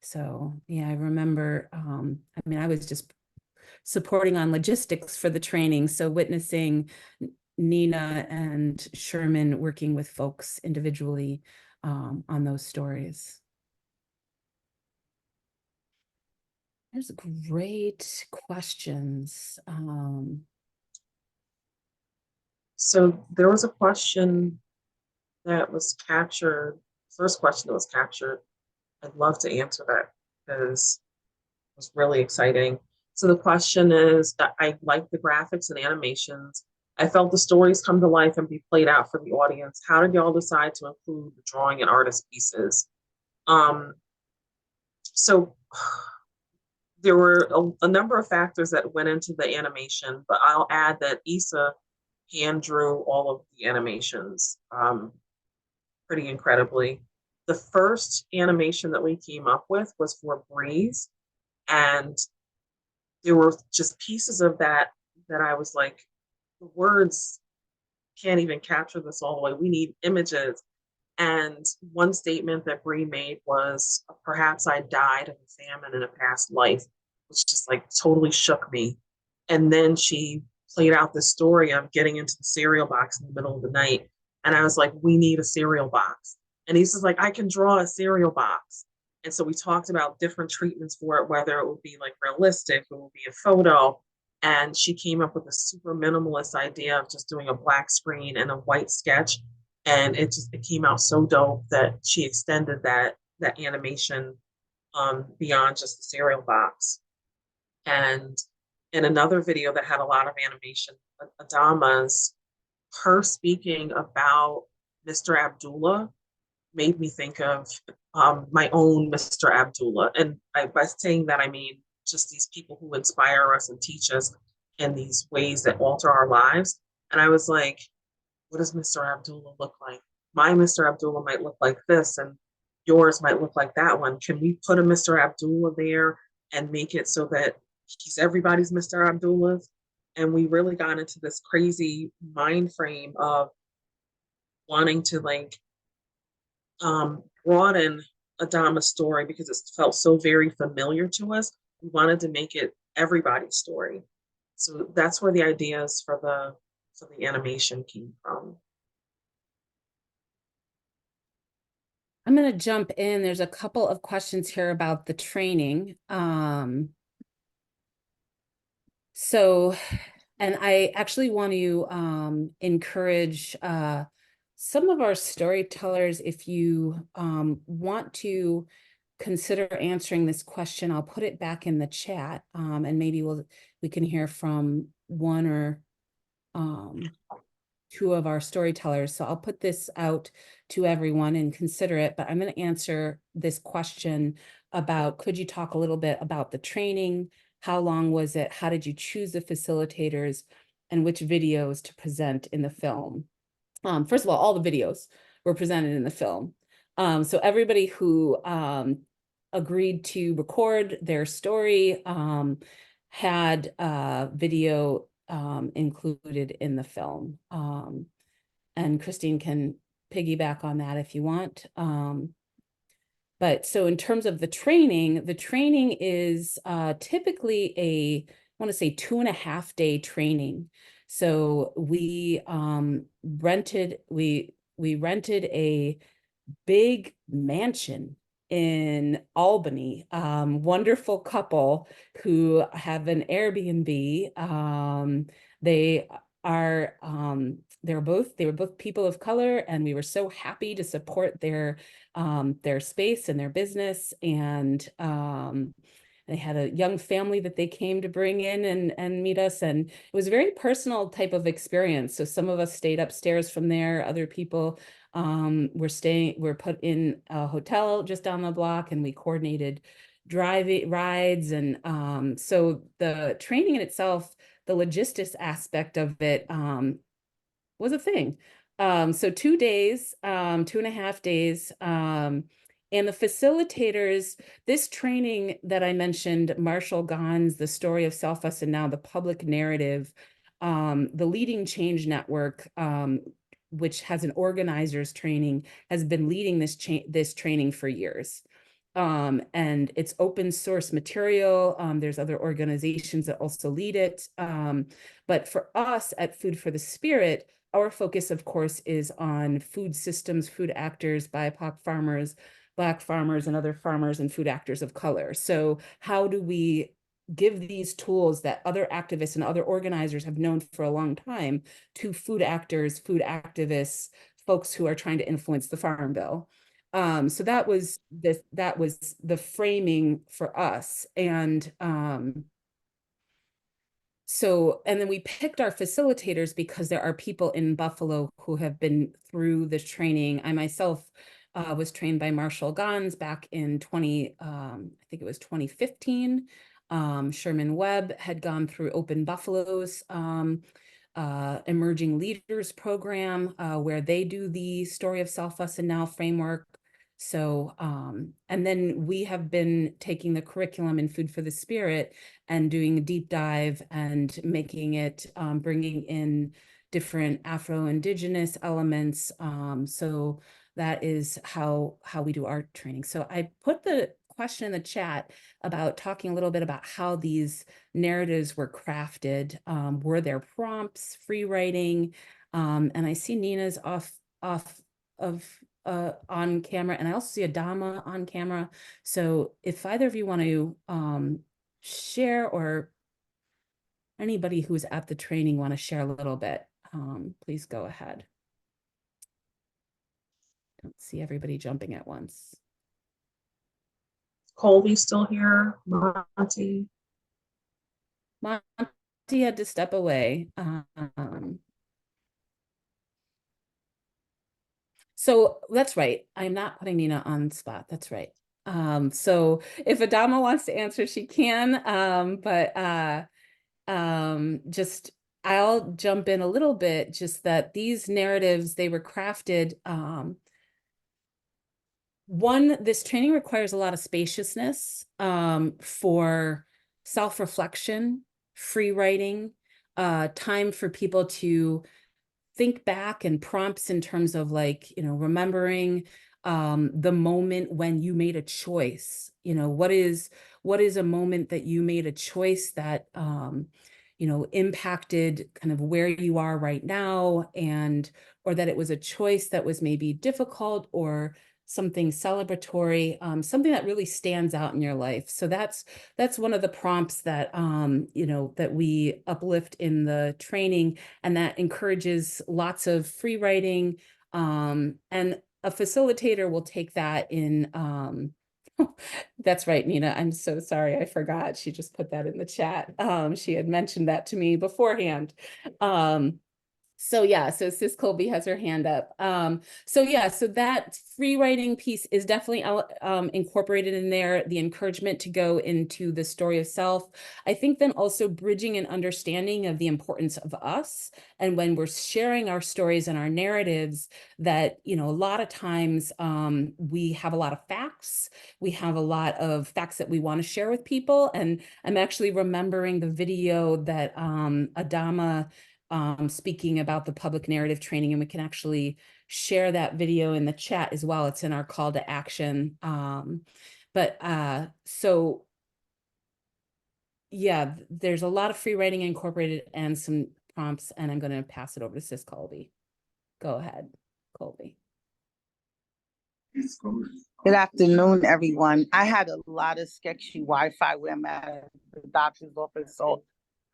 So yeah, I remember, I mean, I was just supporting on logistics for the training. So witnessing Nina and Sherman working with folks individually on those stories. There's great questions. So there was a question that was captured, first question that was captured. I'd love to answer that because it was really exciting. So the question is that I like the graphics and animations. I felt the stories come to life and be played out for the audience. How did y'all decide to include the drawing and artist pieces? So there were a number of factors that went into the animation, but I'll add that Issa hand drew all of the animations pretty incredibly. The first animation that we came up with was for Breeze, and there were just pieces of that I was like, the words can't even capture this all the way. We need images. And one statement that Bree made was, perhaps I died of a famine in a past life, which just like totally shook me. And then she played out this story of getting into the cereal box in the middle of the night. And I was like, we need a cereal box. And he's just like, I can draw a cereal box. And so we talked about different treatments for it, whether it would be like realistic, it would be a photo. And she came up with a super minimalist idea of just doing a black screen and a white sketch. And it came out so dope that she extended that animation beyond just the cereal box. And in another video that had a lot of animation, Adama's, her speaking about Mr. Abdullah made me think of my own Mr. Abdullah. And by saying that, I mean just these people who inspire us and teach us in these ways that alter our lives. And I was like, what does Mr. Abdullah look like? My Mr. Abdullah might look like this, and yours might look like that one. Can we put a Mr. Abdullah there and make it so that he's everybody's Mr. Abdullah? And we really got into this crazy mind frame of wanting to like broaden Adama's story because it felt so very familiar to us. We wanted to make it everybody's story. So that's where the ideas for the animation came from. I'm going to jump in. There's a couple of questions here about the training. So, and I actually want to encourage some of our storytellers, if you want to consider answering this question, I'll put it back in the chat, and maybe we can hear from one or two of our storytellers. So I'll put this out to everyone and consider it, but I'm going to answer this question about, could you talk a little bit about the training? How long was it? How did you choose the facilitators, and which videos to present in the film? First of all the videos were presented in the film. So everybody who agreed to record their story had video included in the film. And Christine can piggyback on that if you want. But so in terms of the training is typically I want to say 2.5 day training. So we rented a big mansion in Albany, wonderful couple who have an Airbnb. They were both people of color, and we were so happy to support their space and their business. And they had a young family that they came to bring in and meet us. And it was a very personal type of experience. So some of us stayed upstairs from there. Other people were put in a hotel just down the block, and we coordinated rides. And so the training in itself, the logistics aspect of it was a thing. So 2 days, 2.5 days, and the facilitators, this training that I mentioned, Marshall Gahn's The Story of Self-Us and Now the Public Narrative, the Leading Change Network, which has an organizers training, has been leading this training for years. And it's open source material. There's other organizations that also lead it. But for us at Food for the Spirit, our focus, of course, is on food systems, food actors, BIPOC farmers, Black farmers, and other farmers and food actors of color. So how do we give these tools that other activists and other organizers have known for a long time to food actors, food activists, folks who are trying to influence the Farm Bill? So that was the framing for us. And and then we picked our facilitators because there are people in Buffalo who have been through this training. I myself was trained by Marshall Gons back in I think it was 2015. Sherman Webb had gone through Open Buffalo's Emerging Leaders program, where they do the Story of Self, Us, and Now framework. So, and then we have been taking the curriculum in Food for the Spirit and doing a deep dive and making it, bringing in different Afro-Indigenous elements. So that is how we do our training. So I put the question in the chat about talking a little bit about how these narratives were crafted. Were there prompts, free writing? And I see Nina's off on camera, and I also see Adama on camera. So if either of you want to share, or anybody who's at the training want to share a little bit, please go ahead. Don't see everybody jumping at once. Colby still here? Monty had to step away. So that's right. I'm not putting Nina on the spot. That's right. So if Adama wants to answer, she can. Just I'll jump in a little bit. Just that these narratives, they were crafted. This training requires a lot of spaciousness for self-reflection, free writing, time for people to think back, and prompts in terms of, like, remembering the moment when you made a choice. What is a moment that you made a choice that impacted kind of where you are right now, or that it was a choice that was maybe difficult or something celebratory, something that really stands out in your life. So that's one of the prompts that that we uplift in the training, and that encourages lots of free writing. And a facilitator will take that in. That's right, Nina. I'm so sorry. I forgot. She just put that in the chat. She had mentioned that to me beforehand. So yeah, so Sis Colby has her hand up. So that free writing piece is definitely incorporated in there, the encouragement to go into the story of self. I think then also bridging an understanding of the importance of us, and when we're sharing our stories and our narratives, that, a lot of times we have a lot of facts. We have a lot of facts that we want to share with people. And I'm actually remembering the video that Adama speaking about the public narrative training, and we can actually share that video in the chat as well. It's in our call to action. So yeah, there's a lot of free writing incorporated and some prompts, and I'm going to pass it over to Sis Colby. Go ahead, Colby. Good afternoon, everyone. I had a lot of sketchy Wi-Fi where I'm at the doctor's office, so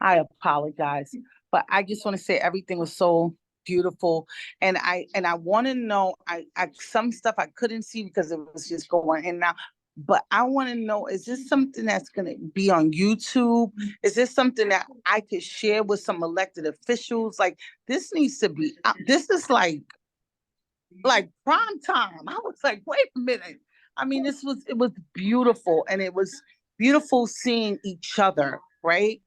I apologize. But I just want to say everything was so beautiful, and I want to know. I some stuff I couldn't see because it was just going in and out. But I want to know: is this something that's going to be on YouTube? Is this something that I could share with some elected officials? Like, this needs to be. This is like prime time. I was like, wait a minute. I mean, it was beautiful, and it was beautiful seeing each other, right?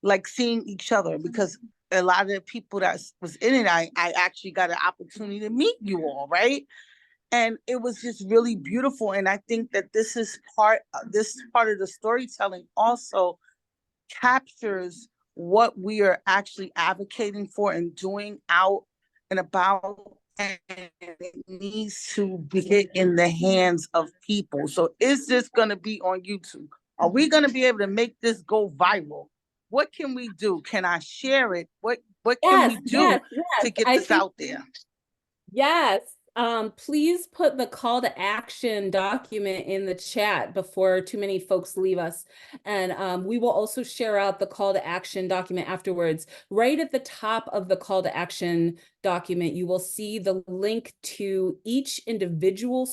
Like seeing each other, because a lot of the people that was in it, I actually got an opportunity to meet you all, right? And it was just really beautiful. And I think that this part of the storytelling also captures what we are actually advocating for and doing out and about, and it needs to get in the hands of people. So is this going to be on YouTube? Are we going to be able to make this go viral? What can we do? Can I share it? What can we do to get this out there? Yes. Please put the call to action document in the chat before too many folks leave us. And we will also share out the call to action document afterwards. Right at the top of the call to action document, you will see the link to each individual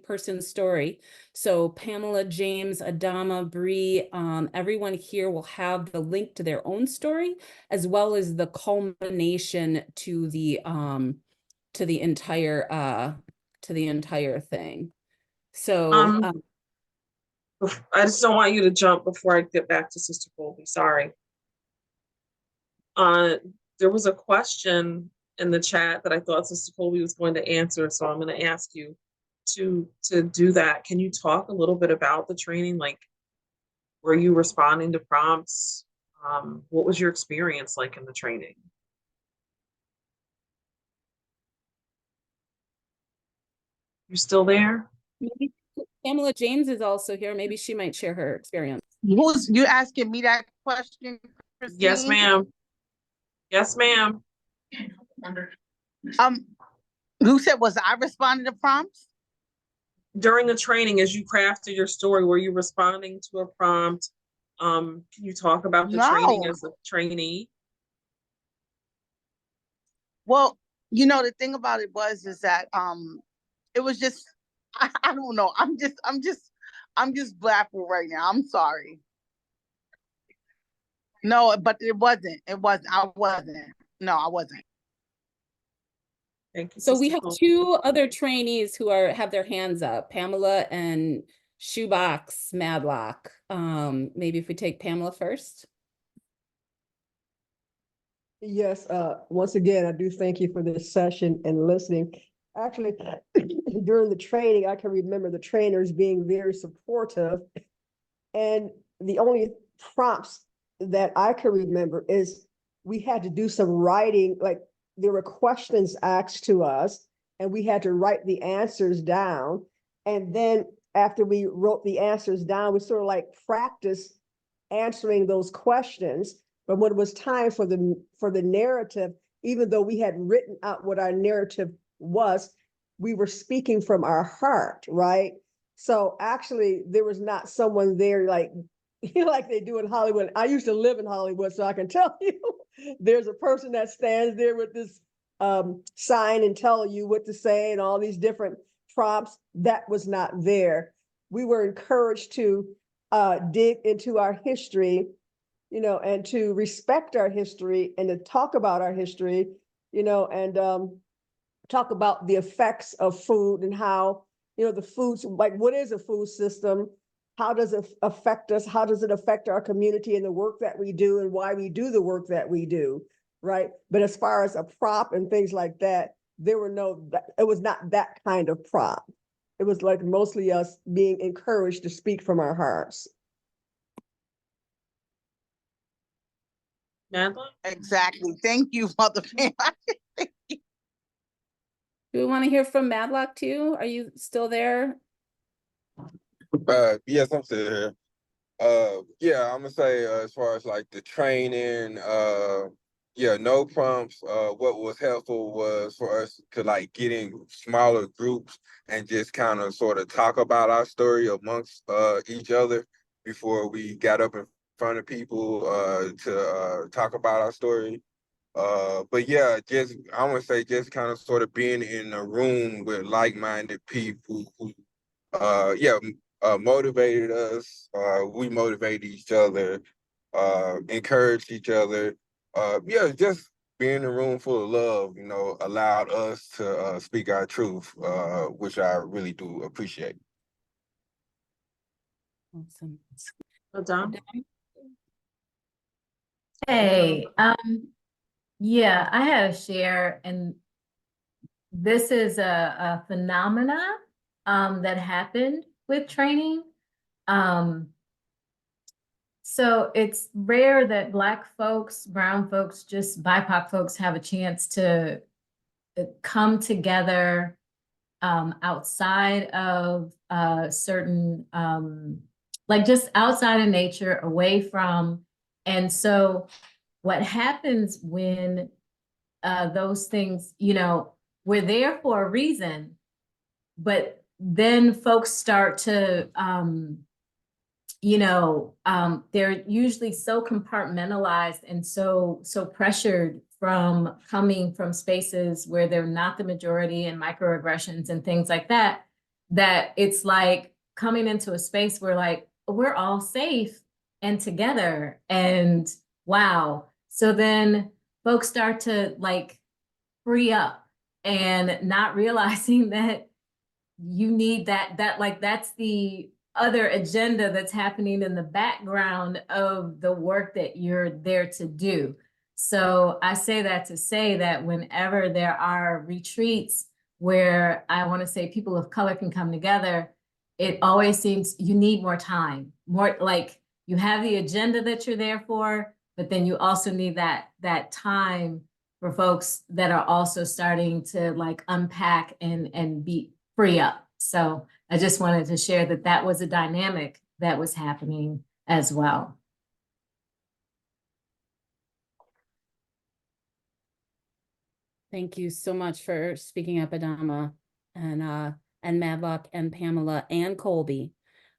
person's story. So Pamela, James, Adama, Bree, everyone here will have the link to their own story, as well as the culmination to the entire thing. So I just don't want you to jump before I get back to Sister Colby. Sorry. There was a question in the chat that I thought Sister Colby was going to answer, so I'm going to ask you to do that. Can you talk a little bit about the training? Like, were you responding to prompts? What was your experience like in the training? You still there? Maybe Pamela James is also here. Maybe she might share her experience. Who's you asking me that question, Christine? Yes, ma'am. Yes, ma'am. Who said, was I responding to prompts? During the training, as you crafted your story, were you responding to a prompt? Can you talk about the training as a trainee? Well, you know, the thing about it is that it was just I don't know. I'm just baffled right now. I'm sorry. No, but it wasn't. I wasn't. No, I wasn't. Thank you. So we have two other trainees who have their hands up, Pamela and Shoebox Madlock. Maybe if we take Pamela first. Yes, once again, I do thank you for this session and listening. Actually, during the training, I can remember the trainers being very supportive. And the only prompts that I can remember is we had to do some writing, like there were questions asked to us, and we had to write the answers down. And then after we wrote the answers down, we sort of like practiced answering those questions. But when it was time for the narrative, even though we had written out what our narrative was, we were speaking from our heart, right? So actually, there was not someone there like, like they do in Hollywood. I used to live in Hollywood, so I can tell you, there's a person that stands there with this sign and tell you what to say and all these different prompts. That was not there. We were encouraged to dig into our history, you know, and to respect our history and to talk about our history, you know, and talk about the effects of food and how, you know, the foods, like what is a food system? How does it affect us? How does it affect our community and the work that we do and why we do the work that we do, right? But as far as a prop and things like that, there were it was not that kind of prop. It was like mostly us being encouraged to speak from our hearts. Madeleine? Exactly. Thank you, Mother Pam. Do we want to hear from Madlock too? Are you still there? Yes, I'm still here. Yeah, I'm gonna say as far as like the training, yeah, no prompts. What was helpful was for us to like get in smaller groups and just kind of sort of talk about our story amongst each other before we got up in front of people to talk about our story. But yeah, just I want to say just kind of sort of being in a room with like-minded people who motivated us. We motivated each other, encouraged each other. Just being in a room full of love, you know, allowed us to speak our truth, which I really do appreciate. Awesome. Adama? Hey, yeah, I had a share, and this is a phenomena that happened with training. So it's rare that Black folks, brown folks, just BIPOC folks have a chance to come together outside of certain, like just outside of nature, away from. And so what happens when those things, you know, we're there for a reason, but then folks start to, you know, they're usually so compartmentalized and so pressured from coming from spaces where they're not the majority, and microaggressions and things like that, that it's like coming into a space where like we're all safe and together, and wow. So then folks start to like free up and not realizing that you need that like that's the other agenda that's happening in the background of the work that you're there to do. So I say that to say that whenever there are retreats where I want to say people of color can come together, it always seems you need more time, more like you have the agenda that you're there for, but then you also need that time for folks that are also starting to like unpack and be free up. So I just wanted to share that that was a dynamic that was happening as well. Thank you so much for speaking up, Adama, and Madlock and Pamela and Colby.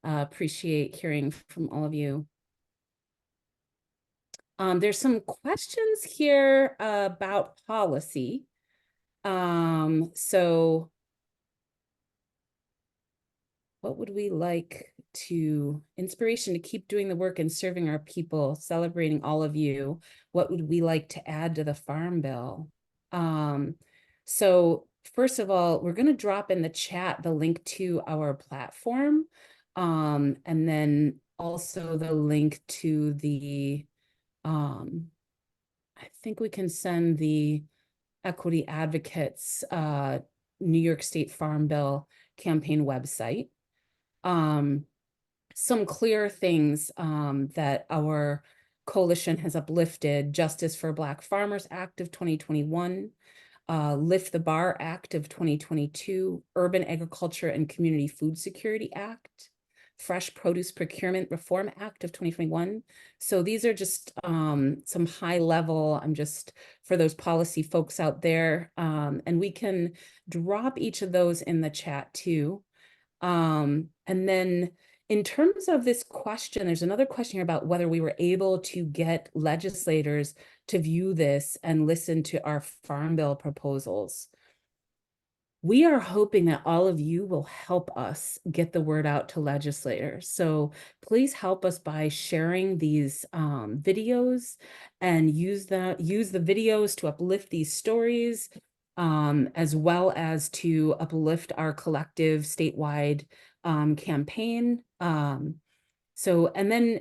Appreciate hearing from all of you. There's some questions here about policy. So what would we like to, inspiration to keep doing the work and serving our people, celebrating all of you. What would we like to add to the Farm Bill? So first of all, we're going to drop in the chat the link to our platform, and then also the link to the, I think we can send the Equity Advocates New York State Farm Bill campaign website. Some clear things that our coalition has uplifted: Justice for Black Farmers Act of 2021, Lift the Bar Act of 2022, Urban Agriculture and Community Food Security Act, Fresh Produce Procurement Reform Act of 2021. So these are just some high level, I'm just for those policy folks out there, and we can drop each of those in the chat too. And then in terms of this question, there's another question here about whether we were able to get legislators to view this and listen to our Farm Bill proposals. We are hoping that all of you will help us get the word out to legislators. So please help us by sharing these videos and use the videos to uplift these stories, as well as to uplift our collective statewide campaign. And then,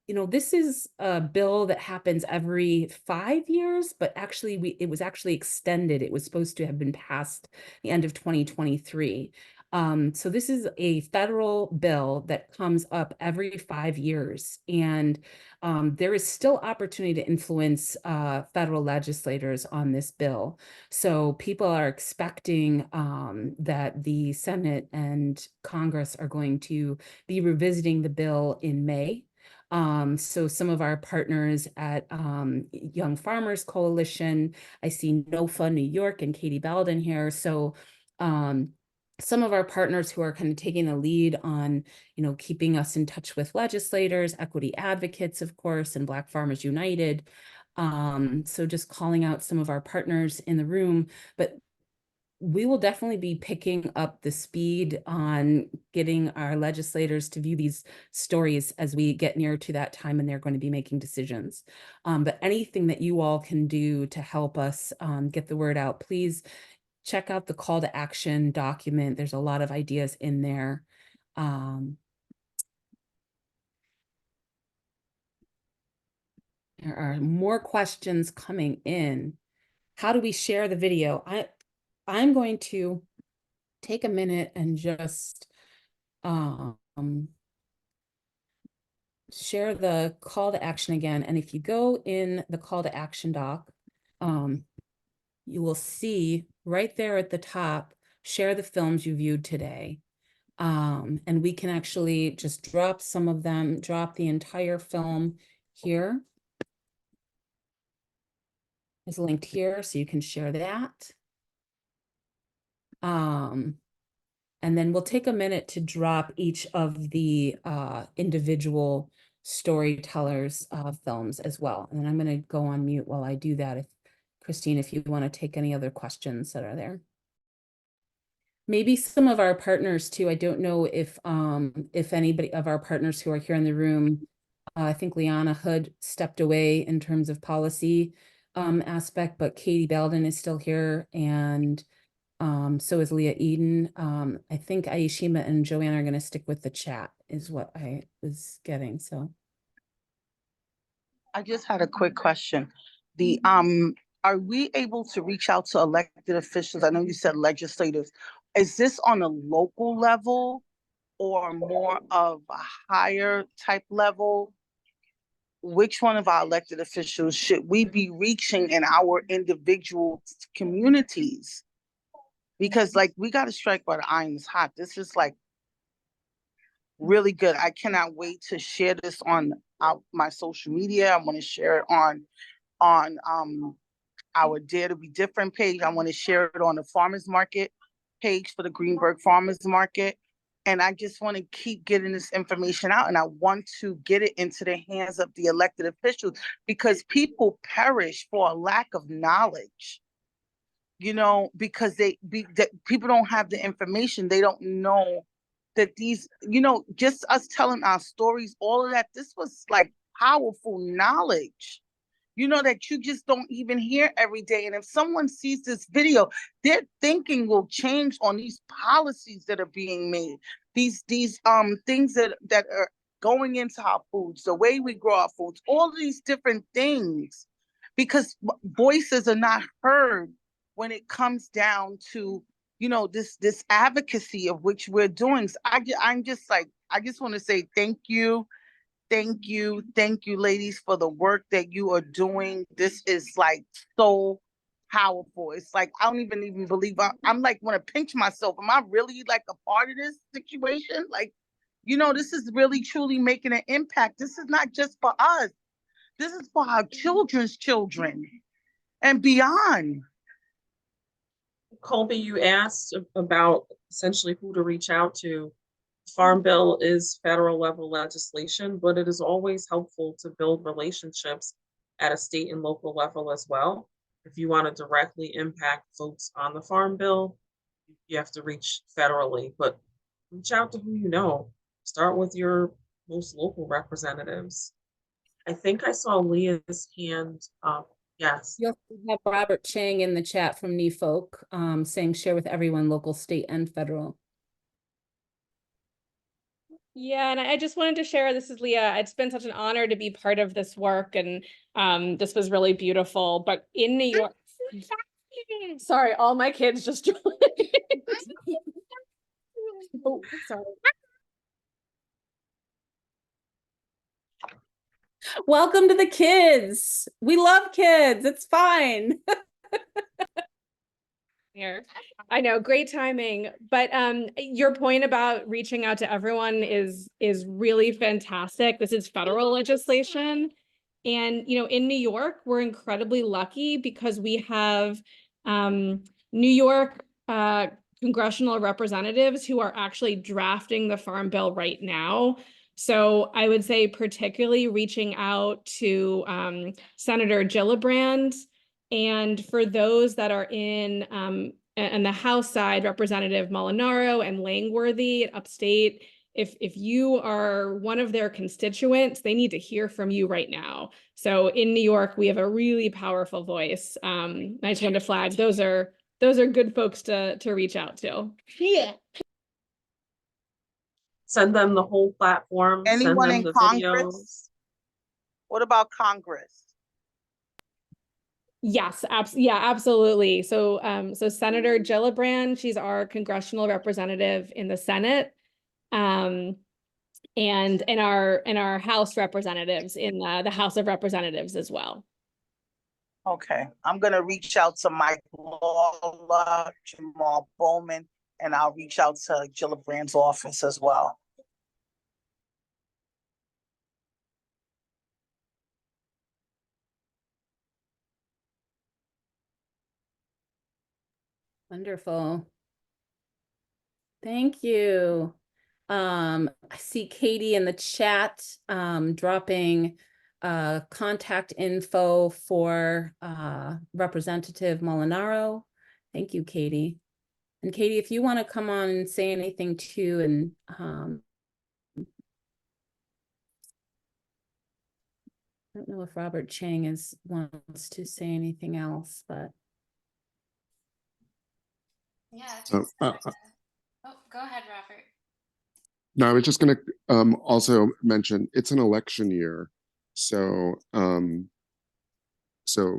you know, this is a bill that happens every 5 years, but actually it was actually extended. It was supposed to have been passed the end of 2023. So this is a federal bill that comes up every 5 years, and there is still opportunity to influence federal legislators on this bill. So people are expecting that the Senate and Congress are going to be revisiting the bill in May. So some of our partners at Young Farmers Coalition, I see NOFA New York and Katie Belden here. So some of our partners who are kind of taking the lead on, you know, keeping us in touch with legislators, Equity Advocates, of course, and Black Farmers United. So just calling out some of our partners in the room, but we will definitely be picking up the speed on getting our legislators to view these stories as we get near to that time and they're going to be making decisions. But anything that you all can do to help us get the word out, please check out the call to action document. There's a lot of ideas in there. There are more questions coming in. How do we share the video? I'm going to take a minute and just share the call to action again. And if you go in the call to action doc, you will see right there at the top, share the films you viewed today. And we can actually just drop some of them, drop the entire film here. It's linked here, so you can share that. And then we'll take a minute to drop each of the individual storytellers' films as well. And then I'm going to go on mute while I do that. If Christine, if you want to take any other questions that are there. Maybe some of our partners too. I don't know if anybody of our partners who are here in the room, I think Liana Hood stepped away in terms of policy aspect, but Katie Belden is still here, and so is Leah Eden. I think Aishima and Joanne are going to stick with the chat is what I was getting. So I just had a quick question. Are we able to reach out to elected officials? I know you said legislators. Is this on a local level or more of a higher type level? Which one of our elected officials should we be reaching in our individual communities? Because like we got to strike while the iron is hot. This is like really good. I cannot wait to share this on my social media. I want to share it on our Dare to Be Different page. I want to share it on the farmers market page for the Greenberg Farmers Market. And I just want to keep getting this information out, and I want to get it into the hands of the elected officials, because people perish for a lack of knowledge. You know, because that people don't have the information. They don't know that these, you know, just us telling our stories, all of that, this was like powerful knowledge, you know, that you just don't even hear every day. And if someone sees this video, their thinking will change on these policies that are being made, these things that are going into our foods, the way we grow our foods, all of these different things, because voices are not heard when it comes down to, you know, this advocacy of which we're doing. So I'm just like, I just want to say thank you, ladies, for the work that you are doing. This is like so powerful. It's like I don't even believe I'm like want to pinch myself. Am I really like a part of this situation? Like, you know, this is really truly making an impact. This is not just for us. This is for our children's children and beyond. Colby, you asked about essentially who to reach out to. Farm Bill is federal level legislation, but it is always helpful to build relationships at a state and local level as well. If you want to directly impact folks on the Farm Bill, you have to reach federally, but reach out to who you know. Start with your most local representatives. I think I saw Leah's hand up. Yes. You'll have Robert Chang in the chat from NEFOC saying share with everyone, local, state, and federal. Yeah, and I just wanted to share, this is Leah. It's been such an honor to be part of this work, and this was really beautiful. But in New York, sorry, all my kids just joined. Oh, sorry. Welcome to the kids. We love kids. It's fine. Here, I know, great timing. But your point about reaching out to everyone is really fantastic. This is federal legislation. And, you know, in New York, we're incredibly lucky because we have New York congressional representatives who are actually drafting the Farm Bill right now. So I would say particularly reaching out to Senator Gillibrand, and for those that are in the House side, Representative Molinaro and Langworthy upstate, if you are one of their constituents, they need to hear from you right now. So in New York, we have a really powerful voice. I just wanted to flag those are good folks to reach out to. Yeah. Send them the whole platform. Anyone send in them the Congress? videos. What about Congress? Yes, absolutely. So, so Senator Gillibrand, she's our congressional representative in the Senate, and our House representatives in the House of Representatives as well. Okay, I'm gonna reach out to Mike Lawler, Jamal Bowman, and I'll reach out to Gillibrand's office as well. Wonderful. Thank you. I see Katie in the chat dropping contact info for Representative Molinaro. Thank you, Katie. And Katie, if you want to come on and say anything too, and I don't know if Robert Chang wants to say anything else, but yeah. Just, oh, go ahead, Robert. No, I was just going to also mention it's an election year, so so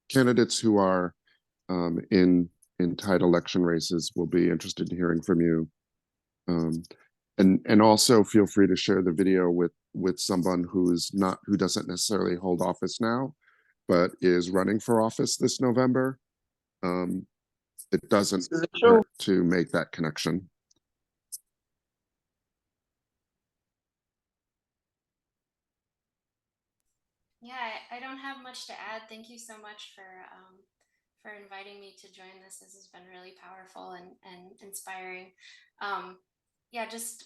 candidates who are in tight election races will be interested in hearing from you, and also feel free to share the video with someone who doesn't necessarily hold office now, but is running for office this November. It doesn't hurt to make that connection. Yeah, I don't have much to add. Thank you so much for inviting me to join this. This has been really powerful and inspiring. Yeah, just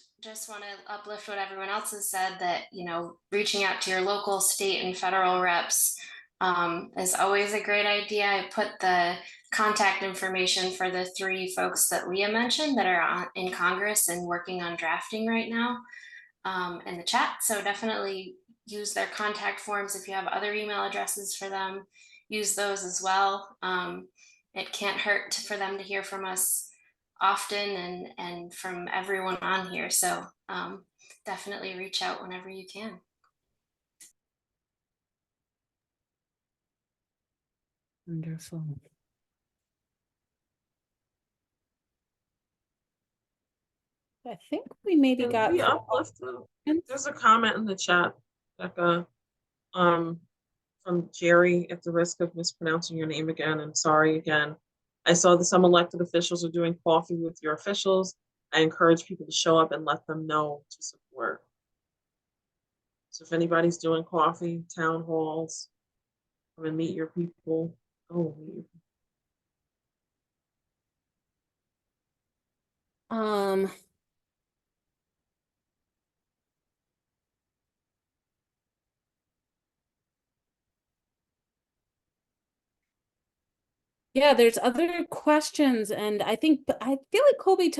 want to uplift what everyone else has said, that, you know, reaching out to your local, state, and federal reps is always a great idea. I put the contact information for the 3 folks that Leah mentioned that are in Congress and working on drafting right now in the chat. So definitely use their contact forms. If you have other email addresses for them, use those as well. It can't hurt for them to hear from us often and from everyone on here. So definitely reach out whenever you can. wonderful. I think we maybe got. We uplifted. There's a comment in the chat, Becca, from Jerry, at the risk of mispronouncing your name again, and sorry again. I saw that some elected officials are doing coffee with your officials. I encourage people to show up and let them know to support. So if anybody's doing coffee, town halls, come and meet your people. Oh, yeah, there's other questions, and I feel like Colby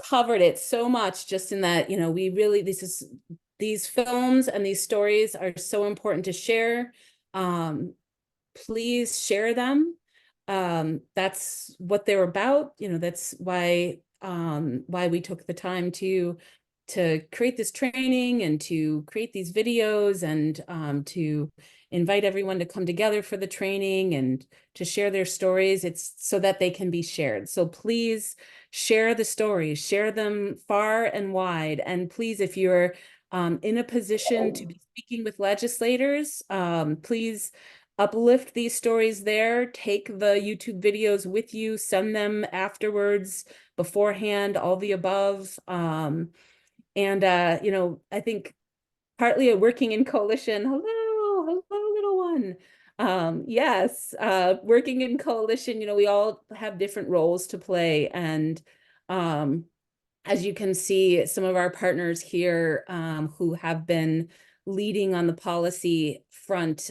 covered it so much, just in that, you know, we really, these films and these stories are so important to share. Please share them. That's what they're about. You know, that's why we took the time to create this training and to create these videos, and to invite everyone to come together for the training and to share their stories. It's so that they can be shared. So please share the stories, share them far and wide. And please, if you're in a position to be speaking with legislators, please uplift these stories there. Take the YouTube videos with you, send them afterwards, beforehand, all the above. You know, I think partly a working in coalition. Hello, little one. Yes, working in coalition, you know, we all have different roles to play. And as you can see, some of our partners here who have been leading on the policy front,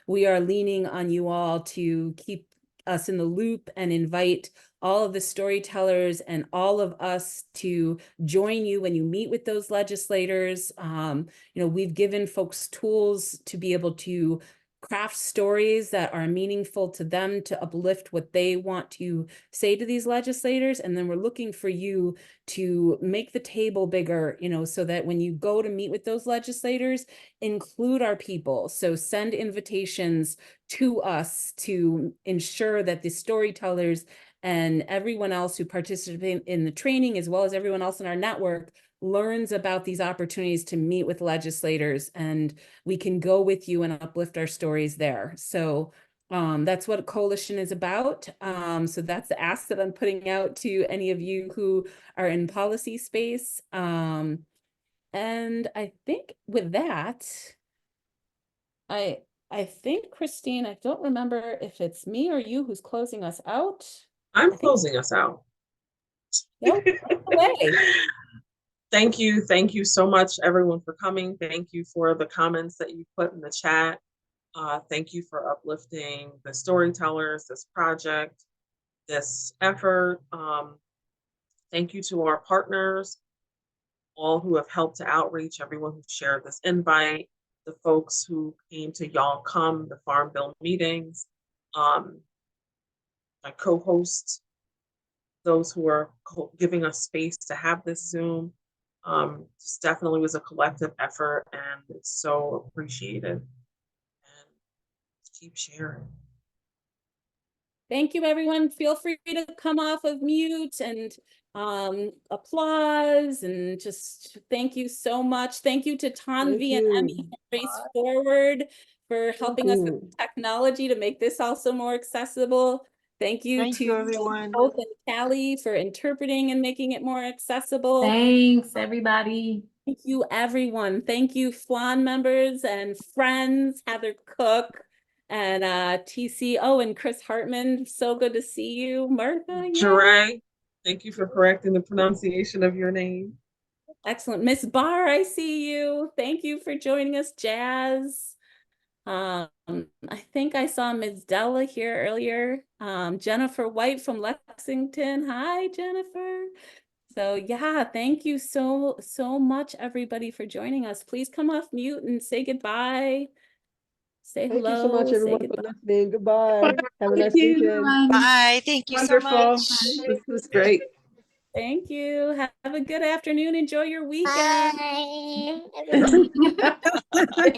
we are leaning on you all to keep us in the loop and invite all of the storytellers and all of us to join you when you meet with those legislators. You know, we've given folks tools to be able to craft stories that are meaningful to them, to uplift what they want to say to these legislators. And then we're looking for you to make the table bigger, you know, so that when you go to meet with those legislators, include our people. So send invitations to us to ensure that the storytellers and everyone else who participates in the training, as well as everyone else in our network, learns about these opportunities to meet with legislators, and we can go with you and uplift our stories there. So that's what a coalition is about. So that's the ask that I'm putting out to any of you who are in policy space. And I think with that, I think, Christine, I don't remember if it's me or you who's closing us out. I'm closing us out. Nope, away. Thank you so much, everyone, for coming. Thank you for the comments that you put in the chat. Thank you for uplifting the storytellers, this project, this effort. Thank you to our partners, all who have helped to outreach, everyone who shared this invite, the folks who came to Y'all Come, the Farm Bill meetings, my co-hosts, those who are giving us space to have this Zoom. This definitely was a collective effort, and it's so appreciated. And keep sharing. Thank you, everyone. Feel free to come off of mute and applause, and just thank you so much. Thank you to Tanvi and Emmy and Race Forward for helping us with technology to make this also more accessible. Thank you to everyone. Hope and Callie for interpreting and making it more accessible. Thanks, everybody. Thank you, everyone. Thank you, FLAN members and friends, Heather Cook and TCO and Chris Hartman. So good to see you. Martha, Jeray, thank you for correcting the pronunciation of your name. Excellent. Miss Barr, I see you. Thank you for joining us, Jazz. I think I saw Ms. Della here earlier. Jennifer White from Lexington. Hi, Jennifer. So yeah, thank you so much, everybody, for joining us. Please come off mute and say goodbye. Say hello. Thank you so much, everyone, for listening. Goodbye. Have a nice weekend. Bye. Thank you so much. This was great. Thank you. Have a good afternoon. Enjoy your weekend. Bye.